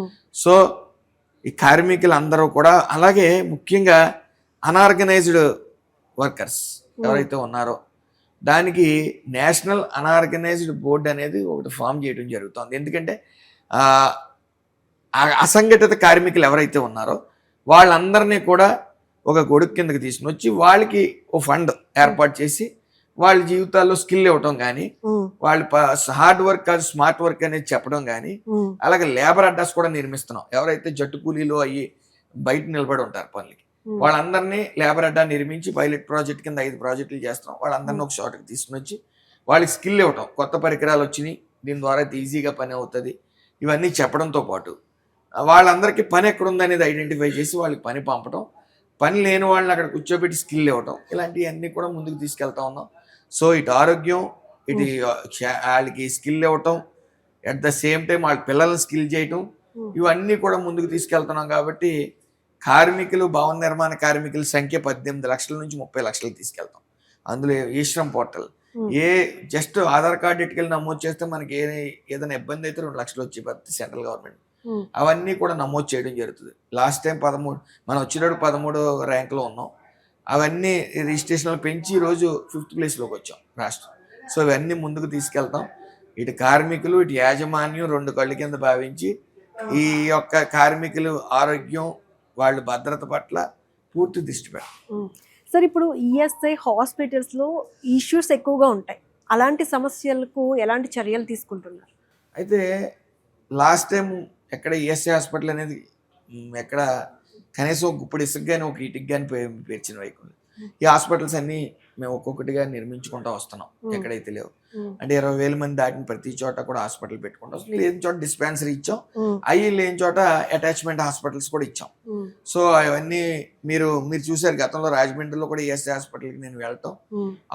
B: సో ఈ కార్మికులు అందరూ కూడా, అలాగే ముఖ్యంగా అనార్గనైజ్డ్ వర్కర్స్ ఎవరైతే ఉన్నారో దానికి నేషనల్ అనార్గనైజ్డ్ బోర్డు అనేది ఒకటి ఫామ్ చేయడం జరుగుతుంది. ఎందుకంటే అసంఘటిత కార్మికులు ఎవరైతే ఉన్నారో వాళ్ళందరినీ కూడా ఒక గొడుగు కిందకి తీసుకుని వచ్చి వాళ్ళకి ఓ ఫండ్ ఏర్పాటు చేసి వాళ్ళ జీవితాల్లో స్కిల్ ఇవ్వటం కానీ, వాళ్ళు హార్డ్ వర్క్ కాదు స్మార్ట్ వర్క్ అనేది చెప్పడం కానీ, అలాగే లేబర్ అడ్డాస్ కూడా నిర్మిస్తున్నాం. ఎవరైతే జట్టు కూలీలు అయ్యి బయట నిలబడి ఉంటారు పనులకి, వాళ్ళందరినీ లేబర్ అడ్డా నిర్మించి పైలట్ ప్రాజెక్ట్ కింద 5 ప్రాజెక్టులు చేస్తున్నాం. వాళ్ళందరినీ ఒక చోటకి తీసుకుని వచ్చి వాళ్ళకి స్కిల్ ఇవ్వటం, కొత్త పరికరాలు వచ్చినాయి, దీని ద్వారా ఈజీగా పని అవుతుంది, ఇవన్నీ చెప్పడంతో పాటు వాళ్ళందరికీ పని ఎక్కడుందనేది ఐడెంటిఫై చేసి వాళ్ళకి పని పంపడం, పని లేని వాళ్ళని అక్కడ కూర్చోబెట్టి స్కిల్ ఇవ్వటం, ఇలాంటివన్నీ కూడా ముందుకు తీసుకెళ్తా ఉన్నాం. సో ఇటు ఆరోగ్యం, ఇటు వాళ్ళకి స్కిల్ ఇవ్వటం, అట్ ద సేమ్ టైం వాళ్ళ పిల్లల్ని స్కిల్ చేయటం, ఇవన్నీ కూడా ముందుకు తీసుకెళ్తున్నాం. కాబట్టి కార్మికులు, భవన నిర్మాణ కార్మికుల సంఖ్య 18 లక్షల నుంచి 30 లక్షలకు తీసుకెళ్తాం. అందులో eShram portal just Aadhaar card ఇటుకెళ్ళి నమోదు చేస్తే మనకి ఏదైనా ఇబ్బంది అయితే 2 లక్షలు వచ్చి సెంట్రల్ గవర్నమెంట్ అవన్నీ కూడా నమోదు చేయడం జరుగుతుంది. లాస్ట్ టైం 13 మనం వచ్చినప్పుడు 13వ ర్యాంక్లో ఉన్నాం. అవన్నీ రిజిస్ట్రేషన్లు పెంచి ఈరోజు 5th ప్లేస్లోకి వచ్చాం రాష్ట్రం. సో ఇవన్నీ ముందుకు తీసుకెళ్తాం. ఇటు కార్మికులు, ఇటు యాజమాన్యం 2 కళ్ళు కింద భావించి ఈ యొక్క కార్మికులు ఆరోగ్యం, వాళ్ళ భద్రత పట్ల పూర్తి దృష్టి పెడతాం.
A: సార్, ఇప్పుడు ఈఎస్ఐ హాస్పిటల్స్లో ఇష్యూస్ ఎక్కువగా ఉంటాయి, అలాంటి సమస్యలకు ఎలాంటి చర్యలు తీసుకుంటున్నారు?
B: అయితే లాస్ట్ టైం ఎక్కడ ఈఎస్ఐ హాస్పిటల్ అనేది ఎక్కడ కనీసం ఇప్పుడు ఇసుకు కానీ ఒక ఇటుకు కానీ పేర్చిన వైకులు. ఈ హాస్పిటల్స్ అన్నీ మేము ఒక్కొక్కటిగా నిర్మించుకుంటూ వస్తున్నాం. ఎక్కడైతే లేవు అంటే 20,000 మంది దాటిన ప్రతి చోట కూడా హాస్పిటల్ పెట్టుకుంటాం. లేని చోట డిస్పెన్సరీ ఇచ్చాం, అవి లేని చోట అటాచ్మెంట్ హాస్పిటల్స్ కూడా ఇచ్చాం. సో అవన్నీ మీరు చూసారు, గతంలో రాజమండ్రిలో కూడా ఈఎస్ఐ హాస్పిటల్కి నేను వెళ్తాం.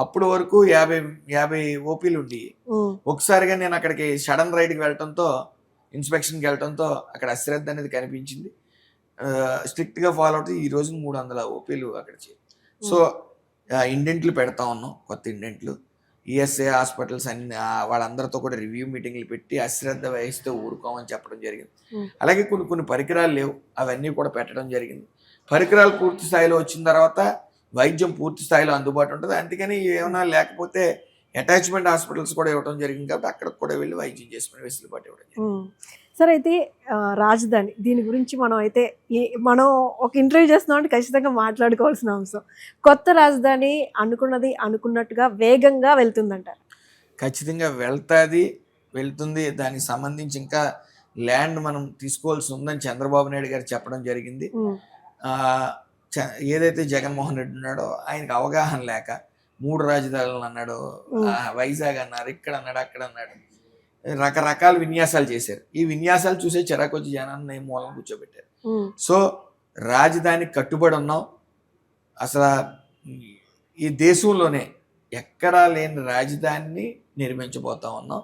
B: అప్పుడు వరకు 50 ఓపీలు ఉండి ఒకసారిగా నేను అక్కడికి సడన్ రైడ్కి వెళ్ళటంతో, ఇన్స్పెక్షన్కి వెళ్ళటంతో అక్కడ అశ్రద్ధ అనేది కనిపించింది. స్ట్రిక్ట్గా ఫాలో అవుతుంది. ఈ రోజు 300 ఓపీలు అక్కడ చేయాలి. సో ఇండెంట్లు పెడతా ఉన్నాం, కొత్త ఇండెంట్లు. ఈఎస్ఐ హాస్పిటల్స్ అన్ని వాళ్ళందరితో కూడా రివ్యూ మీటింగ్లు పెట్టి అశ్రద్ధ వహిస్తే ఊరుకోమని చెప్పడం జరిగింది. అలాగే కొన్ని పరికరాలు లేవు, అవన్నీ కూడా పెట్టడం జరిగింది. పరికరాలు పూర్తి స్థాయిలో వచ్చిన తర్వాత వైద్యం పూర్తి స్థాయిలో అందుబాటు ఉంటుంది. అందుకని ఏమైనా లేకపోతే అటాచ్మెంట్ హాస్పిటల్స్ కూడా ఇవ్వడం జరిగింది. కాబట్టి అక్కడికి కూడా వెళ్ళి వైద్యం చేసుకునే వెసులుబాటు ఇవ్వడం జరిగింది.
A: సార్, అయితే రాజధాని దీని గురించి మనం ఒక ఇంటర్వ్యూ చేస్తున్నాం అంటే ఖచ్చితంగా మాట్లాడుకోవాల్సిన అంశం. కొత్త రాజధాని అనుకున్నది అనుకున్నట్టుగా వేగంగా వెళ్తుందంటారు?
B: ఖచ్చితంగా వెళ్తుంది. వెళ్తుంది. దానికి సంబంధించి ఇంకా ల్యాండ్ మనం తీసుకోవాల్సి ఉందని చంద్రబాబు నాయుడు గారు చెప్పడం జరిగింది. ఆ, ఏదైతే జగన్మోహన్ రెడ్డి ఉన్నాడో ఆయనకు అవగాహన లేక 3 రాజధానులు అన్నాడు, వైజాగ్ అన్నారు, ఇక్కడ అన్నాడు, అక్కడ అన్నాడు, రకరకాల విన్యాసాలు చేశారు. ఈ విన్యాసాలు చూసే చిరాకు వచ్చి జనాన్ని మూలం కూర్చోబెట్టారు. సో రాజధానికి కట్టుబడి ఉన్నాం. అసలు ఈ దేశంలోనే ఎక్కడా లేని రాజధానిని నిర్మించబోతా ఉన్నాం.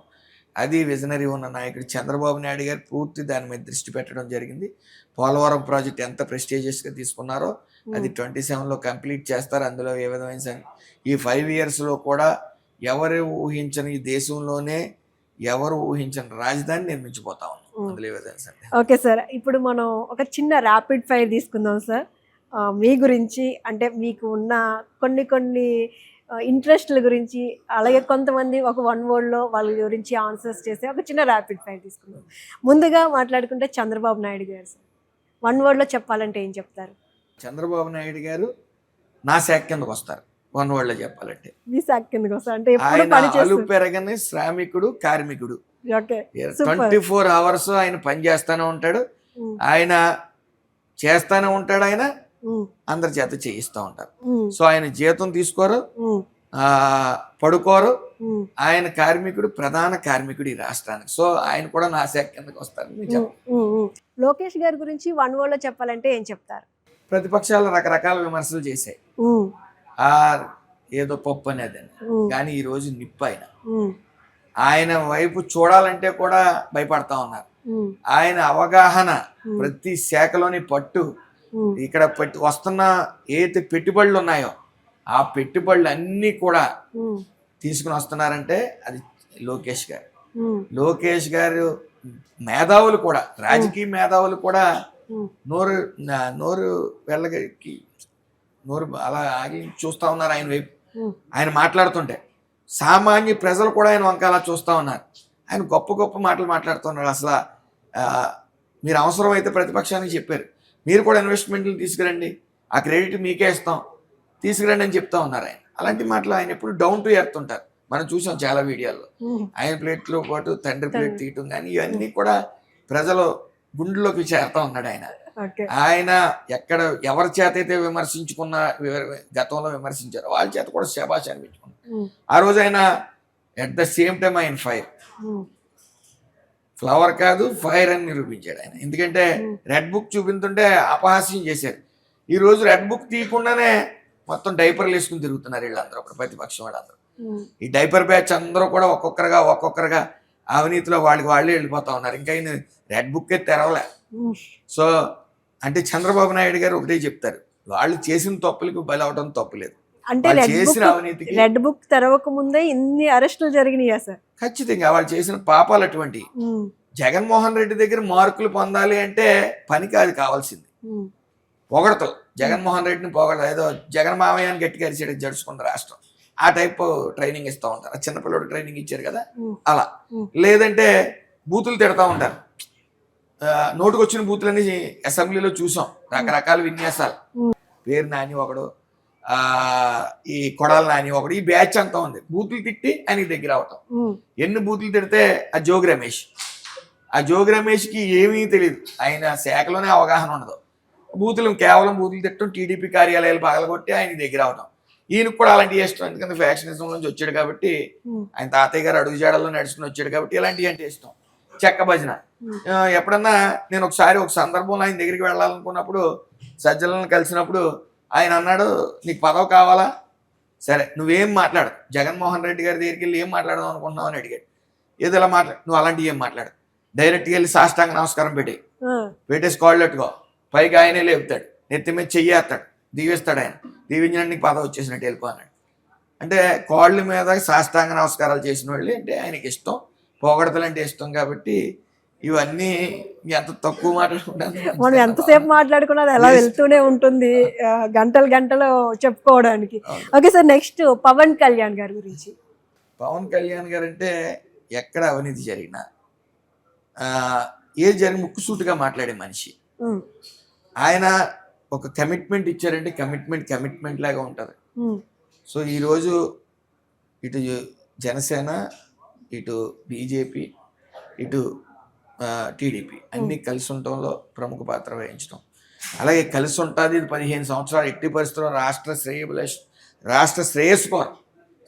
B: అది విజనరీ ఉన్న నాయకుడు చంద్రబాబు నాయుడు గారు పూర్తి దాని మీద దృష్టి పెట్టడం జరిగింది. పోలవరం ప్రాజెక్ట్ ఎంత ప్రెస్టీజియస్గా తీసుకున్నారో అది 27లో కంప్లీట్ చేస్తారు. అందులో ఏ విధమైన ఈ 5 yearsలో కూడా ఎవరు ఊహించని, ఈ దేశంలోనే ఎవరు ఊహించని రాజధాని నిర్మించబోతా ఉన్నాం. అందులో ఏ విధంగా.
A: ఓకే సార్, ఇప్పుడు మనం ఒక చిన్న ర్యాపిడ్ ఫైర్ తీసుకుందాం సార్. మీ గురించి అంటే మీకు ఉన్న కొన్ని ఇంట్రెస్ట్ల గురించి, అలాగే కొంతమంది ఒక 1 wordలో వాళ్ళ గురించి ఆన్సర్స్ చేసే ఒక చిన్న ర్యాపిడ్ ఫైర్ తీసుకుందాం. ముందుగా మాట్లాడుకుంటే చంద్రబాబు నాయుడు గారు సార్, 1 wordలో చెప్పాలంటే ఏం చెప్తారు?
B: చంద్రబాబు నాయుడు గారు నా శాఖ కిందకు వస్తారు. 1 wordలో చెప్పాలంటే
A: మీ శాఖ కిందకు వస్తారు అంటే ఎప్పుడు
B: ఆయన
A: పని
B: అలు
A: చేస్తారు?
B: పెరగని శ్రామికుడు, కార్మికుడు.
A: ఓకే,
B: 24 hours ఆయన పని చేస్తానే ఉంటాడు. ఆయన చేస్తానే ఉంటాడు. ఆయన అందరి చేత చేయిస్తూ ఉంటారు. సో ఆయన జీతం తీసుకోరు, పడుకోరు. ఆయన కార్మికుడు, ప్రధాన కార్మికుడు ఈ రాష్ట్రానికి. సో ఆయన కూడా నా శాఖ కిందకి వస్తారు.
A: లోకేష్ గారి గురించి 1 wordలో చెప్పాలంటే ఏం చెప్తారు?
B: ప్రతిపక్షాలు రకరకాల విమర్శలు చేశాయి. ఏదో పప్పు అనేది, కానీ ఈ రోజు నిప్పు ఆయన వైపు చూడాలంటే కూడా భయపడతా ఉన్నారు. ఆయన అవగాహన, ప్రతి శాఖలోని పట్టు, ఇక్కడ వస్తున్న ఏదైతే పెట్టుబడులు ఉన్నాయో ఆ పెట్టుబడులు అన్నీ కూడా తీసుకుని వస్తున్నారంటే అది లోకేష్ గారు. లోకేష్ గారు మేధావులు కూడా, రాజకీయ మేధావులు కూడా నోరు వెళ్ళకి నోరు అలా ఆగి చూస్తూ ఉన్నారు ఆయన వైపు. ఆయన మాట్లాడుతుంటే సామాన్య ప్రజలు కూడా ఆయన వంక అలా చూస్తూ ఉన్నారు. ఆయన గొప్ప గొప్ప మాటలు మాట్లాడుతున్నారు. అసలు మీరు అవసరమైతే ప్రతిపక్షానికి చెప్పారు, మీరు కూడా ఇన్వెస్ట్మెంట్లు తీసుకురండి, ఆ క్రెడిట్ మీకే ఇస్తాం, తీసుకురండి అని చెప్తా ఉన్నారు ఆయన. అలాంటి మాటలు ఆయన ఎప్పుడు డౌన్ టు ఎర్త్ ఉంటారు. మనం చూసాం చాలా వీడియోల్లో. ఆయన ప్లేట్లో పాటు తండ్రి ప్లేట్ తీయటం కానీ ఇవన్నీ కూడా ప్రజలు గుండెల్లోకి చేరుతా ఉన్నాడు ఆయన. ఆయన ఎక్కడ ఎవరి చేత అయితే విమర్శించుకున్న, గతంలో విమర్శించారో వాళ్ళ చేత కూడా శబాష్ అనిపించుకున్నారు. ఆ రోజు ఆయన ఎట్ ద సేమ్ టైం ఆయన ఫ్లవర్ కాదు ఫైర్ అని నిరూపించాడు ఆయన. ఎందుకంటే రెడ్ బుక్ చూపించుంటే అపహాస్యం చేశారు. ఈ రోజు రెడ్ బుక్ తీయకుండానే మొత్తం డైపర్లు వేసుకుని తిరుగుతున్నారు వీళ్ళందరూ, ప్రతిపక్షం వాళ్ళందరూ. ఈ డైపర్ బ్యాచ్ అందరూ కూడా ఒక్కొక్కరుగా అవినీతిలో వాళ్ళే వెళ్ళిపోతా ఉన్నారు. ఇంకా ఆయన రెడ్ బుక్కే తెరవలే. సో అంటే చంద్రబాబు నాయుడు గారు ఒకటే చెప్తారు, వాళ్ళు చేసిన తప్పులకు బలవడం తప్పులేదు,
A: అంటే
B: చేసిన అవినీతికి.
A: రెడ్ బుక్ తెరవక ముందే ఇన్ని అరెస్టులు జరిగినాయా సార్?
B: ఖచ్చితంగా వాళ్ళు చేసిన పాపాలు అటువంటి. జగన్మోహన్ రెడ్డి దగ్గర మార్కులు పొందాలి అంటే పనికి అది కావాల్సింది. పొగడతావు జగన్మోహన్ రెడ్డిని పొగడతావు, ఏదో జగన్ మామయ్యాన్ని గట్టిగా అరిచేట జడుచుకున్న రాష్ట్రం, ఆ టైప్ ట్రైనింగ్ ఇస్తూ ఉంటారు. చిన్నపిల్లడు ట్రైనింగ్ ఇచ్చారు కదా అలా. లేదంటే బూతులు తిడతా ఉంటారు. నోటుకొచ్చిన బూతులన్నీ అసెంబ్లీలో చూసాం, రకరకాల విన్యాసాలు. పేరు నాని ఒకడు, ఈ కొడాల నాని ఒకడు, ఈ బ్యాచ్ అంతా ఉంది. బూతులు తిట్టి ఆయనకి దగ్గర అవటం. ఎన్ని బూతులు తిడితే ఆ జోగి రమేష్కి ఏమీ తెలియదు, ఆయన శాఖలోనే అవగాహన ఉండదు. కేవలం బూతులు తిట్టడం, టీడీపీ కార్యాలయాలు పగలగొట్టి ఆయనకి దగ్గర అవటం. ఈయనకు కూడా అలాంటి ఇష్టం. ఎందుకంటే ఫ్యాక్షనిజం నుంచి వచ్చాడు కాబట్టి, ఆయన తాతయ్య గారు అడుగుజాడల్లో నడుచుకుని వచ్చాడు కాబట్టి ఇలాంటివి అంటే ఇష్టం. చెక్క భజన. ఎప్పుడన్నా నేను ఒక సందర్భంలో ఆయన దగ్గరికి వెళ్ళాలనుకున్నప్పుడు, సజ్జలను కలిసినప్పుడు ఆయన అన్నాడు, నీకు పదవి కావాలా, సరే నువ్వేం మాట్లాడు, జగన్మోహన్ రెడ్డి గారి దగ్గరికి వెళ్ళి ఏం మాట్లాడదాం అనుకుంటున్నావు అని అడిగాడు. ఏదో ఇలా మాట్లాడు, నువ్వు అలాంటివి ఏం మాట్లాడు, డైరెక్ట్గా వెళ్ళి సాష్టాంగ నమస్కారం పెట్టేసి కాళ్ళు పెట్టుకో, పైకి ఆయనే లేపుతాడు, నెత్తి మీద చెయ్యేస్తాడు, దీవిస్తాడు. ఆయన దీవించడానికి నీకు పదవి వచ్చేసినట్టు వెళ్ళిపో అన్నాడు. అంటే కాళ్ళ మీద సాష్టాంగ నమస్కారాలు చేసిన వాళ్ళు అంటే ఆయనకి ఇష్టం, పొగడతలు అంటే ఇష్టం. కాబట్టి ఇవన్నీ ఎంత తక్కువ మాట్లాడుకుంటాను,
A: మనం ఎంతసేపు మాట్లాడుకున్నది ఎలా వెళ్తూనే ఉంటుంది, గంటలు చెప్పుకోవడానికి. Okay sir, next Pawan Kalyan గారి గురించి.
B: పవన్ కళ్యాణ్ గారు అంటే ఎక్కడ అవినీతి జరిగినా ఏది జరిగి ముక్కుసూటిగా మాట్లాడే మనిషి. ఆయన ఒక కమిట్మెంట్ ఇచ్చారంటే కమిట్మెంట్ లాగా ఉంటుంది. సో ఈరోజు ఇటు జనసేన, ఇటు బీజేపీ, ఇటు టీడీపీ అన్నీ కలిసి ఉండటంలో ప్రముఖ పాత్ర వహించడం. అలాగే కలిసి ఉంటుంది ఇది 15 సంవత్సరాలు ఎట్టి పరిస్థితుల్లో రాష్ట్ర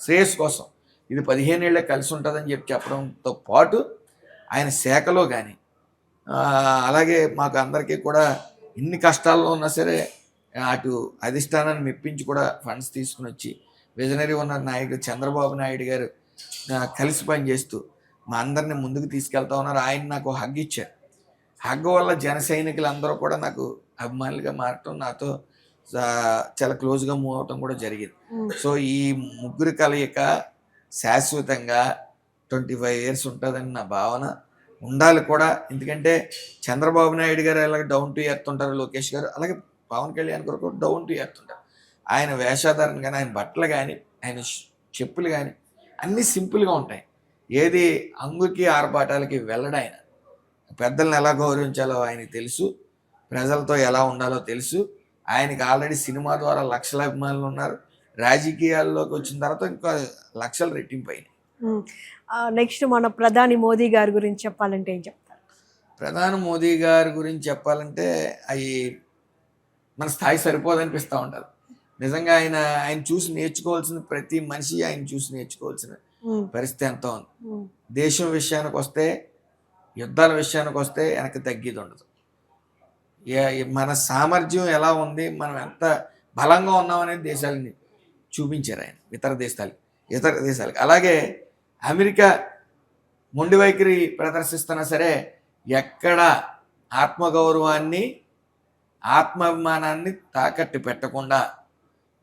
B: శ్రేయస్సు కోసం ఇది 15 ఏళ్ళే కలిసి ఉంటుందని చెప్పడంతో పాటు ఆయన శాఖలో కానీ అలాగే మాకు అందరికీ కూడా ఎన్ని కష్టాల్లో ఉన్నా సరే అటు అధిష్టానాన్ని మెప్పించి కూడా ఫండ్స్ తీసుకుని వచ్చి విజనరీ ఉన్న నాయకుడు చంద్రబాబు నాయుడు గారు కలిసి పనిచేస్తూ మా అందరిని ముందుకు తీసుకెళ్తా ఉన్నారు. ఆయన నాకు హగ్ ఇచ్చారు. హగ్ వల్ల జన సైనికులు అందరూ కూడా నాకు అభిమానులుగా మారటం, నాతో చాలా క్లోజ్గా మూవ్ అవటం కూడా జరిగింది. సో ఈ ముగ్గురు కలయిక శాశ్వతంగా 25 years ఉంటుందని నా భావన. ఉండాలి కూడా. ఎందుకంటే చంద్రబాబు నాయుడు గారు అలాగే డౌన్ టు ఎర్త్ ఉంటారు, లోకేష్ గారు అలాగే పవన్ కళ్యాణ్ గారు డౌన్ టు ఎర్త్ ఉంటారు. ఆయన వేషాధారణ కానీ, ఆయన బట్టలు కానీ, ఆయన చెప్పులు కానీ అన్నీ సింపుల్గా ఉంటాయి. ఏది అంగుకి ఆర్భాటాలకి వెళ్ళడు. ఆయన పెద్దలను ఎలా గౌరవించాలో ఆయనకి తెలుసు, ప్రజలతో ఎలా ఉండాలో తెలుసు. ఆయనకి ఆల్రెడీ సినిమా ద్వారా లక్షల అభిమానులు ఉన్నారు. రాజకీయాల్లోకి వచ్చిన తర్వాత ఇంకా లక్షలు రెట్టింపు అయినాయి.
A: నెక్స్ట్ మన ప్రధాని మోదీ గారి గురించి చెప్పాలంటే ఏం చెప్తారు?
B: ప్రధాని మోదీ గారి గురించి చెప్పాలంటే అవి మన స్థాయి సరిపోదనిపిస్తూ ఉంటుంది. నిజంగా ఆయన చూసి నేర్చుకోవాల్సిన ప్రతి మనిషి ఆయన చూసి నేర్చుకోవాల్సిన పరిస్థితి ఎంతో ఉంది. దేశం విషయానికి వస్తే, యుద్ధాల విషయానికి వస్తే వెనక్కి తగ్గేది ఉండదు. మన సామర్థ్యం ఎలా ఉంది, మనం ఎంత బలంగా ఉన్నామనేది దేశాలని చూపించారు ఆయన ఇతర దేశాలకి. అలాగే అమెరికా మొండి వైఖరి ప్రదర్శిస్తున్నా సరే ఎక్కడ ఆత్మగౌరవాన్ని, ఆత్మాభిమానాన్ని తాకట్టు పెట్టకుండా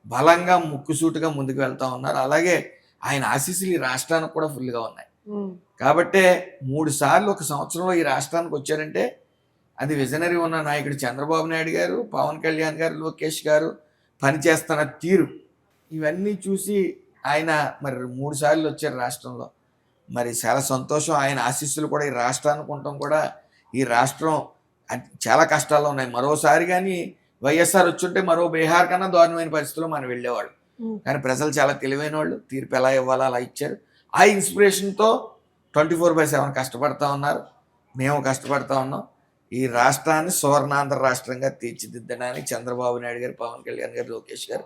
B: బలంగా ముక్కుసూటుగా ముందుకు వెళ్తూ ఉన్నారు. అలాగే ఆయన ఆశీస్సులు ఈ రాష్ట్రానికి కూడా ఫుల్గా ఉన్నాయి. కాబట్టే 3 సార్లు ఒక సంవత్సరంలో ఈ రాష్ట్రానికి వచ్చారంటే అది విజనరీ ఉన్న నాయకుడు చంద్రబాబు నాయుడు గారు, పవన్ కళ్యాణ్ గారు, లోకేష్ గారు పనిచేస్తున్న తీరు ఇవన్నీ చూసి ఆయన మరి 3 సార్లు వచ్చారు రాష్ట్రంలో. మరి చాలా సంతోషం. ఆయన ఆశీస్సులు కూడా ఈ రాష్ట్రానికి ఉండటం కూడా, ఈ రాష్ట్రం చాలా కష్టాల్లో ఉన్నాయి. మరోసారి కానీ వైఎస్ఆర్ వచ్చుంటే మరో బీహార్ కన్నా దారుణమైన పరిస్థితుల్లో మనం వెళ్ళేవాళ్ళు. కానీ ప్రజలు చాలా తెలివైన వాళ్ళు, తీర్పు ఎలా ఇవ్వాలో అలా ఇచ్చారు. ఆ ఇన్స్పిరేషన్తో 24/7 కష్టపడతా ఉన్నారు. మేము కష్టపడతా ఉన్నాం. ఈ రాష్ట్రాన్ని సువర్ణాంధ్ర రాష్ట్రంగా తీర్చిదిద్దడానికి చంద్రబాబు నాయుడు గారు, పవన్ కళ్యాణ్ గారు, లోకేష్ గారు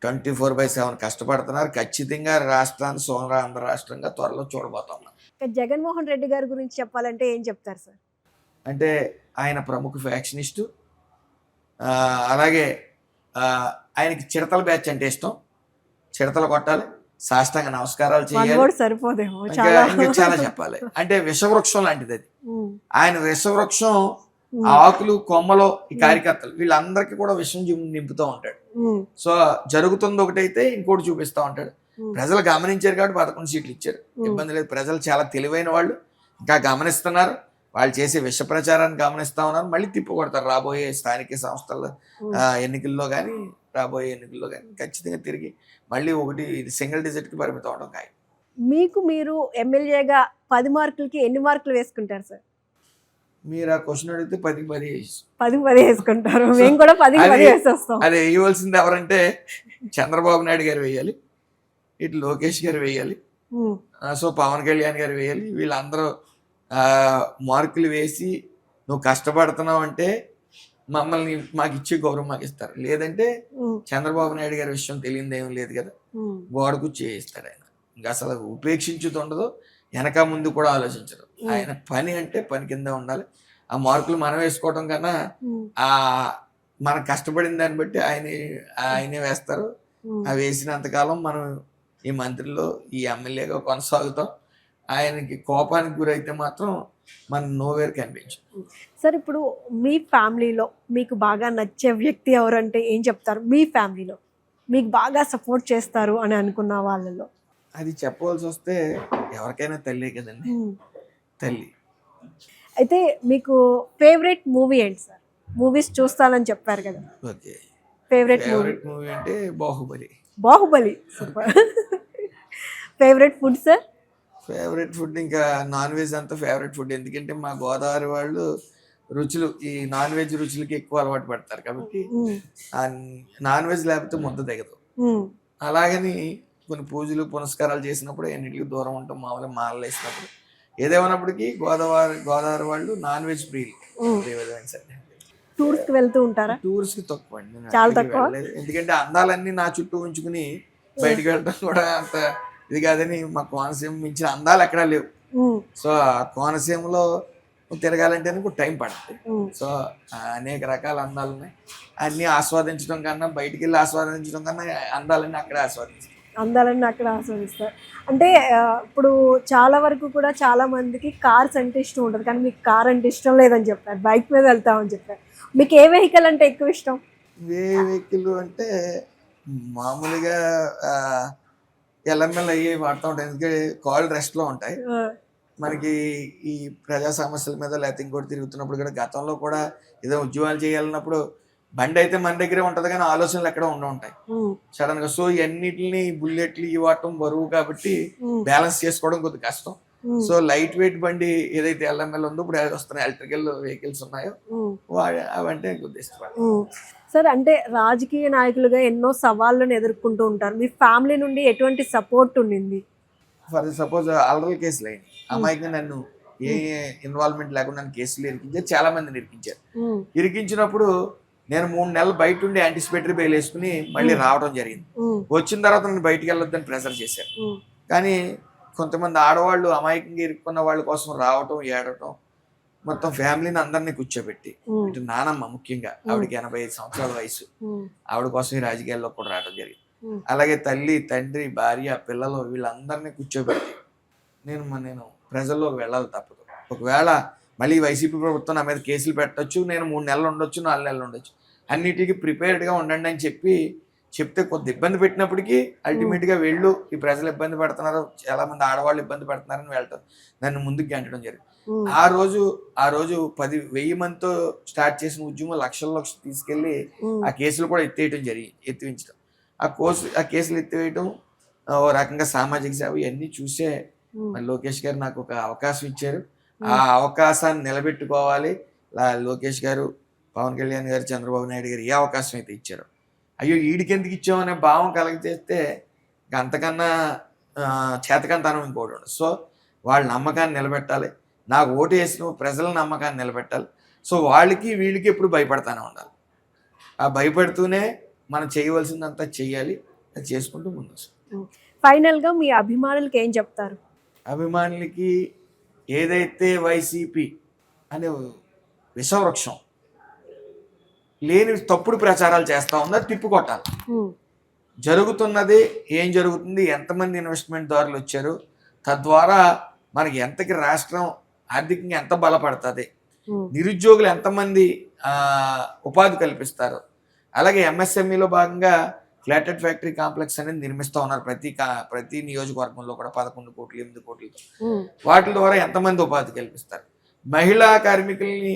B: 24/7 కష్టపడుతున్నారు. ఖచ్చితంగా రాష్ట్రాన్ని సువర్ణాంధ్ర రాష్ట్రంగా త్వరలో చూడబోతా ఉన్నాం.
A: జగన్మోహన్ రెడ్డి గారి గురించి చెప్పాలంటే ఏం చెప్తారు సార్?
B: అంటే ఆయన ప్రముఖ ఫ్యాక్షనిస్టు. అలాగే ఆయనకి చిడతల బ్యాచ్ అంటే ఇష్టం. చిడతలు కొట్టాలి, సాష్టాంగ నమస్కారాలు చేయాలి,
A: సరిపోదేమో
B: ఇంకా చాలా చెప్పాలి. అంటే విషవృక్షం లాంటిది అది. ఆయన విషవృక్షం, ఆకులు, కొమ్మలు, ఈ కార్యకర్తలు వీళ్ళందరికీ కూడా విషం నింపుతూ ఉంటాడు. సో జరుగుతుంది ఒకటైతే ఇంకోటి చూపిస్తూ ఉంటాడు. ప్రజలు గమనించారు కాబట్టి 11 సీట్లు ఇచ్చారు. ఇబ్బంది లేదు. ప్రజలు చాలా తెలివైన వాళ్ళు, ఇంకా గమనిస్తున్నారు. వాళ్ళు చేసే విష ప్రచారాన్ని గమనిస్తూ ఉన్నారు. మళ్ళీ తిప్పుకొడతారు రాబోయే స్థానిక సంస్థల ఎన్నికల్లో కానీ, రాబోయే ఎన్నికల్లో కానీ ఖచ్చితంగా తిరిగి మళ్ళీ ఇది సింగిల్ డిజిట్కి పరిమితం అవడం ఖాయం.
A: మీకు మీరు ఎమ్మెల్యేగా 10 మార్కులకి ఎన్ని మార్కులు వేసుకుంటారు సార్?
B: మీరు ఆ క్వశ్చన్ అడిగితే
A: 10 వేసుకుంటారు. మేము కూడా 10 వేసేస్తాం.
B: అది వేయవలసింది ఎవరంటే చంద్రబాబు నాయుడు గారు వేయాలి, ఇటు లోకేష్ గారు వేయాలి, సో పవన్ కళ్యాణ్ గారు వేయాలి. వీళ్ళందరూ మార్కులు వేసి నువ్వు కష్టపడుతున్నావు అంటే మమ్మల్ని మాకు ఇచ్చే గౌరవం మాకు ఇస్తారు. లేదంటే చంద్రబాబు నాయుడు గారి విషయం తెలియదు ఏం లేదు కదా, గోడకు చేయిస్తాడు ఆయన. ఇంకా అసలు ఉపేక్షించుతూ ఉండదు, వెనక ముందు కూడా ఆలోచించరు. ఆయన పని అంటే పని కింద ఉండాలి. ఆ మార్కులు మనం వేసుకోవడం కన్నా మనం కష్టపడిన దాన్ని బట్టి ఆయనే వేస్తారు. అవి వేసినంతకాలం మనం ఈ మంత్రిలో, ఈ ఎమ్మెల్యేగా కొనసాగుతాం. ఆయనకి కోపానికి గురైతే మాత్రం మన నోవేర్ కనిపించదు.
A: సార్, ఇప్పుడు మీ ఫ్యామిలీలో మీకు బాగా నచ్చే వ్యక్తి ఎవరంటే ఏం చెప్తారు? మీ ఫ్యామిలీలో మీకు బాగా సపోర్ట్ చేస్తారు అని అనుకున్న వాళ్ళలో
B: అది చెప్పవలసి వస్తే ఎవరికైనా తల్లే కదండి, తల్లి.
A: అయితే మీకు ఫేవరెట్ మూవీ ఏంటి సార్? మూవీస్ చూస్తానని చెప్పారు కదా.
B: ఓకే,
A: ఫేవరెట్
B: మూవీ అంటే Baahubali.
A: Super. Favourite food sir?
B: Favourite food ఇంకా నాన్ వెజ్ అంతా ఫేవరెట్ ఫుడ్. ఎందుకంటే మా గోదావరి వాళ్ళు రుచులు, ఈ నాన్ వెజ్ రుచులకి ఎక్కువ అలవాటు పడతారు కాబట్టి నాన్ వెజ్ లేకపోతే ముద్ద దిగదు. అలాగని కొన్ని పూజలు పునస్కారాలు చేసినప్పుడు అన్నిటికీ దూరం ఉంటాం. మామూలుగా మాలలు వేసినప్పుడు ఏదేమన్నప్పటికీ గోదావరి వాళ్ళు నాన్ వెజ్ ప్రియులు. ఏ విధమైన సరే
A: టూర్స్ కి వెళ్తూ ఉంటారా?
B: టూర్స్ కి తక్కువ అండి, నేను
A: చాలా
B: అక్కడికి
A: తక్కువ?
B: వెళ్ళలేదు. ఎందుకంటే అందాలన్నీ నా చుట్టూ ఉంచుకుని బయటికి వెళ్ళడం కూడా అంత ఇది కాదని, మా కోనసీమ మించిన అందాలు ఎక్కడా లేవు. సో ఆ కోనసీమలో తిరగాలంటే టైం పడుతుంది. సో అనేక రకాల అందాలు ఉన్నాయి. అన్నీ ఆస్వాదించడం కన్నా బయటికి వెళ్ళి ఆస్వాదించడం కన్నా అందాలన్నీ అక్కడే ఆస్వాదించాలి.
A: అందాలన్నీ అక్కడ ఆస్వాదిస్తారు. అంటే ఇప్పుడు చాలా వరకు కూడా చాలా మందికి కార్స్ అంటే ఇష్టం ఉంటుంది, కానీ మీకు కార్ అంటే ఇష్టం లేదని చెప్పారు, బైక్ మీద వెళ్తామని చెప్పారు. మీకు ఏ వెహికల్ అంటే ఎక్కువ ఇష్టం?
B: ఏ వెహికల్ అంటే మామూలుగా ఎల్ఎంఎల్ అయ్యి వాడుతూ ఉంటాయి. ఎందుకంటే కాల్ రెస్ట్లో ఉంటాయి. మనకి ఈ ప్రజా సమస్యల మీద లేకపోతే ఇంకోటి తిరుగుతున్నప్పుడు కూడా, గతంలో కూడా ఏదో ఉద్యోగాలు చేయాలన్నప్పుడు బండి అయితే మన దగ్గరే ఉంటుంది కానీ ఆలోచనలు ఎక్కడ ఉంటాయి సడన్ గా. సో ఇవన్నిటిని బుల్లెట్లు ఇవ్వటం బరువు కాబట్టి బ్యాలెన్స్ చేసుకోవడం కొద్దిగా కష్టం. సో లైట్ వెయిట్ బండి ఏదైతే ఎల్ఎంఎల్ ఉందో, ఇప్పుడు వస్తున్నాయి ఎలక్ట్రికల్ వెహికల్స్ ఉన్నాయో, అవంటే కొద్దిగా ఇష్టపడతాను.
A: సార్, అంటే రాజకీయ నాయకులుగా ఎన్నో సవాళ్ళను ఎదుర్కొంటూ ఉంటారు. మీ ఫ్యామిలీ నుండి ఎటువంటి సపోర్ట్ ఉండింది?
B: ఫర్ సపోజ్ అల్లర్ల కేసులు అయింది, అమ్మాయికి నన్ను ఏ ఇన్వాల్వ్మెంట్ లేకుండా నన్ను కేసులు ఇరికించారు, చాలా మందిని ఇరికించారు. ఇరికించినప్పుడు నేను 3 నెలలు బయట ఉండి యాంటిసిపేటరీ బెయిల్ వేసుకుని మళ్ళీ రావడం జరిగింది. వచ్చిన తర్వాత నన్ను బయటికి వెళ్ళొద్దని ప్రెజర్ చేశారు. కానీ కొంతమంది ఆడవాళ్ళు అమాయకంగా ఇరుక్కున్న వాళ్ళ కోసం రావటం, ఏడటం, మొత్తం ఫ్యామిలీని అందరినీ కూర్చోబెట్టి, ఇటు నానమ్మ ముఖ్యంగా, ఆవిడకి 85 సంవత్సరాల వయసు, ఆవిడ కోసం ఈ రాజకీయాల్లో కూడా రావడం జరిగింది. అలాగే తల్లి, తండ్రి, భార్య, పిల్లలు వీళ్ళందరినీ కూర్చోబెట్టి నేను ప్రజల్లోకి వెళ్ళాలి తప్పదు. ఒకవేళ మళ్ళీ వైసీపీ ప్రభుత్వం నా మీద కేసులు పెట్టచ్చు, నేను 3 నెలలు ఉండొచ్చు, 4 నెలలు ఉండొచ్చు, అన్నిటికీ ప్రిపేర్డ్గా ఉండండి అని చెప్తే కొద్ది ఇబ్బంది పెట్టినప్పటికీ అల్టిమేట్గా వెళ్ళు, ఈ ప్రజలు ఇబ్బంది పడుతున్నారు, చాలా మంది ఆడవాళ్ళు ఇబ్బంది పడుతున్నారని వెళ్తారు, నన్ను ముందుకు గంటడం జరిగింది. ఆ రోజు 10,000 మందితో స్టార్ట్ చేసిన ఉద్యమం లక్షల్లో తీసుకెళ్లి ఆ కేసులు కూడా ఎత్తివించడం, ఆ కేసులు ఎత్తివేయటం, ఓ రకంగా సామాజిక సేవ, ఇవన్నీ చూసే లోకేష్ గారు నాకు ఒక అవకాశం ఇచ్చారు. ఆ అవకాశాన్ని నిలబెట్టుకోవాలి. లోకేష్ గారు, పవన్ కళ్యాణ్ గారు, చంద్రబాబు నాయుడు గారు ఏ అవకాశం అయితే ఇచ్చారో, అయ్యో వీడికి ఎందుకు ఇచ్చామనే భావం కలిగితే అంతకన్నా చేతకంతనం ఇంకోటి ఉండదు. సో వాళ్ళ నమ్మకాన్ని నిలబెట్టాలి, నాకు ఓటు వేసిన ప్రజల నమ్మకాన్ని నిలబెట్టాలి. సో వాళ్ళకి వీళ్ళకి ఎప్పుడు భయపడతానే ఉండాలి. ఆ భయపడుతూనే మనం చేయవలసిందంతా చెయ్యాలి, అది చేసుకుంటూ ముందు.
A: ఫైనల్గా మీ అభిమానులకి ఏం చెప్తారు?
B: అభిమానులకి ఏదైతే వైసీపీ అనే విషవృక్షం లేని తప్పుడు ప్రచారాలు చేస్తూ ఉందో తిప్పికొట్టాలి. జరుగుతున్నది ఏం జరుగుతుంది, ఎంతమంది ఇన్వెస్ట్మెంట్ దారులు వచ్చారు, తద్వారా మనకి ఎంతకి రాష్ట్రం ఆర్థికంగా ఎంత బలపడుతుంది, నిరుద్యోగులు ఎంతమంది ఉపాధి కల్పిస్తారు, అలాగే ఎంఎస్ఎంఈలో భాగంగా ఫ్లాటెడ్ ఫ్యాక్టరీ కాంప్లెక్స్ అనేది నిర్మిస్తూ ఉన్నారు ప్రతి నియోజకవర్గంలో కూడా 11 కోట్లు 8 కోట్లతో. వాటి ద్వారా ఎంతమంది ఉపాధి కల్పిస్తారు, మహిళా కార్మికుల్ని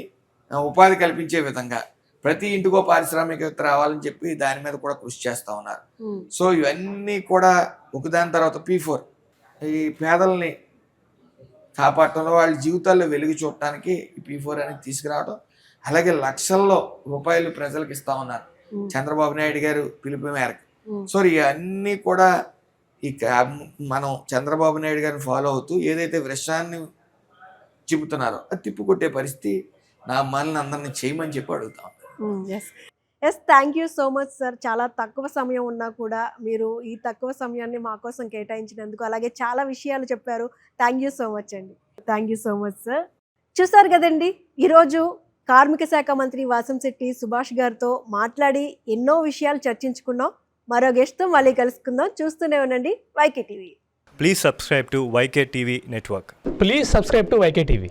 B: ఉపాధి కల్పించే విధంగా ప్రతి ఇంటికో పారిశ్రామికవేత్త రావాలని చెప్పి దాని మీద కూడా కృషి చేస్తూ ఉన్నారు. సో ఇవన్నీ కూడా ఒకదాని తర్వాత P4 ఈ పేదల్ని కాపాడటంలో, వాళ్ళ జీవితాల్లో వెలుగు చూడటానికి P4 అనేది తీసుకురావడం, అలాగే లక్షల్లో రూపాయలు ప్రజలకు ఇస్తా ఉన్నారు చంద్రబాబు నాయుడు గారు పిలుపు మేరకు. సో ఇవన్నీ కూడా మనం చంద్రబాబు నాయుడు గారిని ఫాలో అవుతూ ఏదైతే వృక్షాన్ని చెబుతున్నారో అది తిప్పుకొట్టే పరిస్థితి నా మనల్ని అందరినీ చేయమని చెప్పి అడుగుతాం.
A: Yes, thank you so much sir. చాలా తక్కువ సమయం ఉన్నా కూడా మీరు ఈ తక్కువ సమయాన్ని మా కోసం కేటాయించినందుకు, అలాగే చాలా విషయాలు చెప్పారు. థ్యాంక్ యూ సో మచ్ అండి. Thank you so much sir. చూసారు కదండి, ఈరోజు కార్మిక శాఖ మంత్రి వాసంశెట్టి సుభాష్ గారితో మాట్లాడి ఎన్నో విషయాలు చర్చించుకున్నాం. మరో గెస్ట్తో మళ్ళీ కలుసుకుందాం. చూస్తూనే ఉండండి YK TV.
C: Please subscribe to YK TV Network.
D: Please subscribe to YK TV.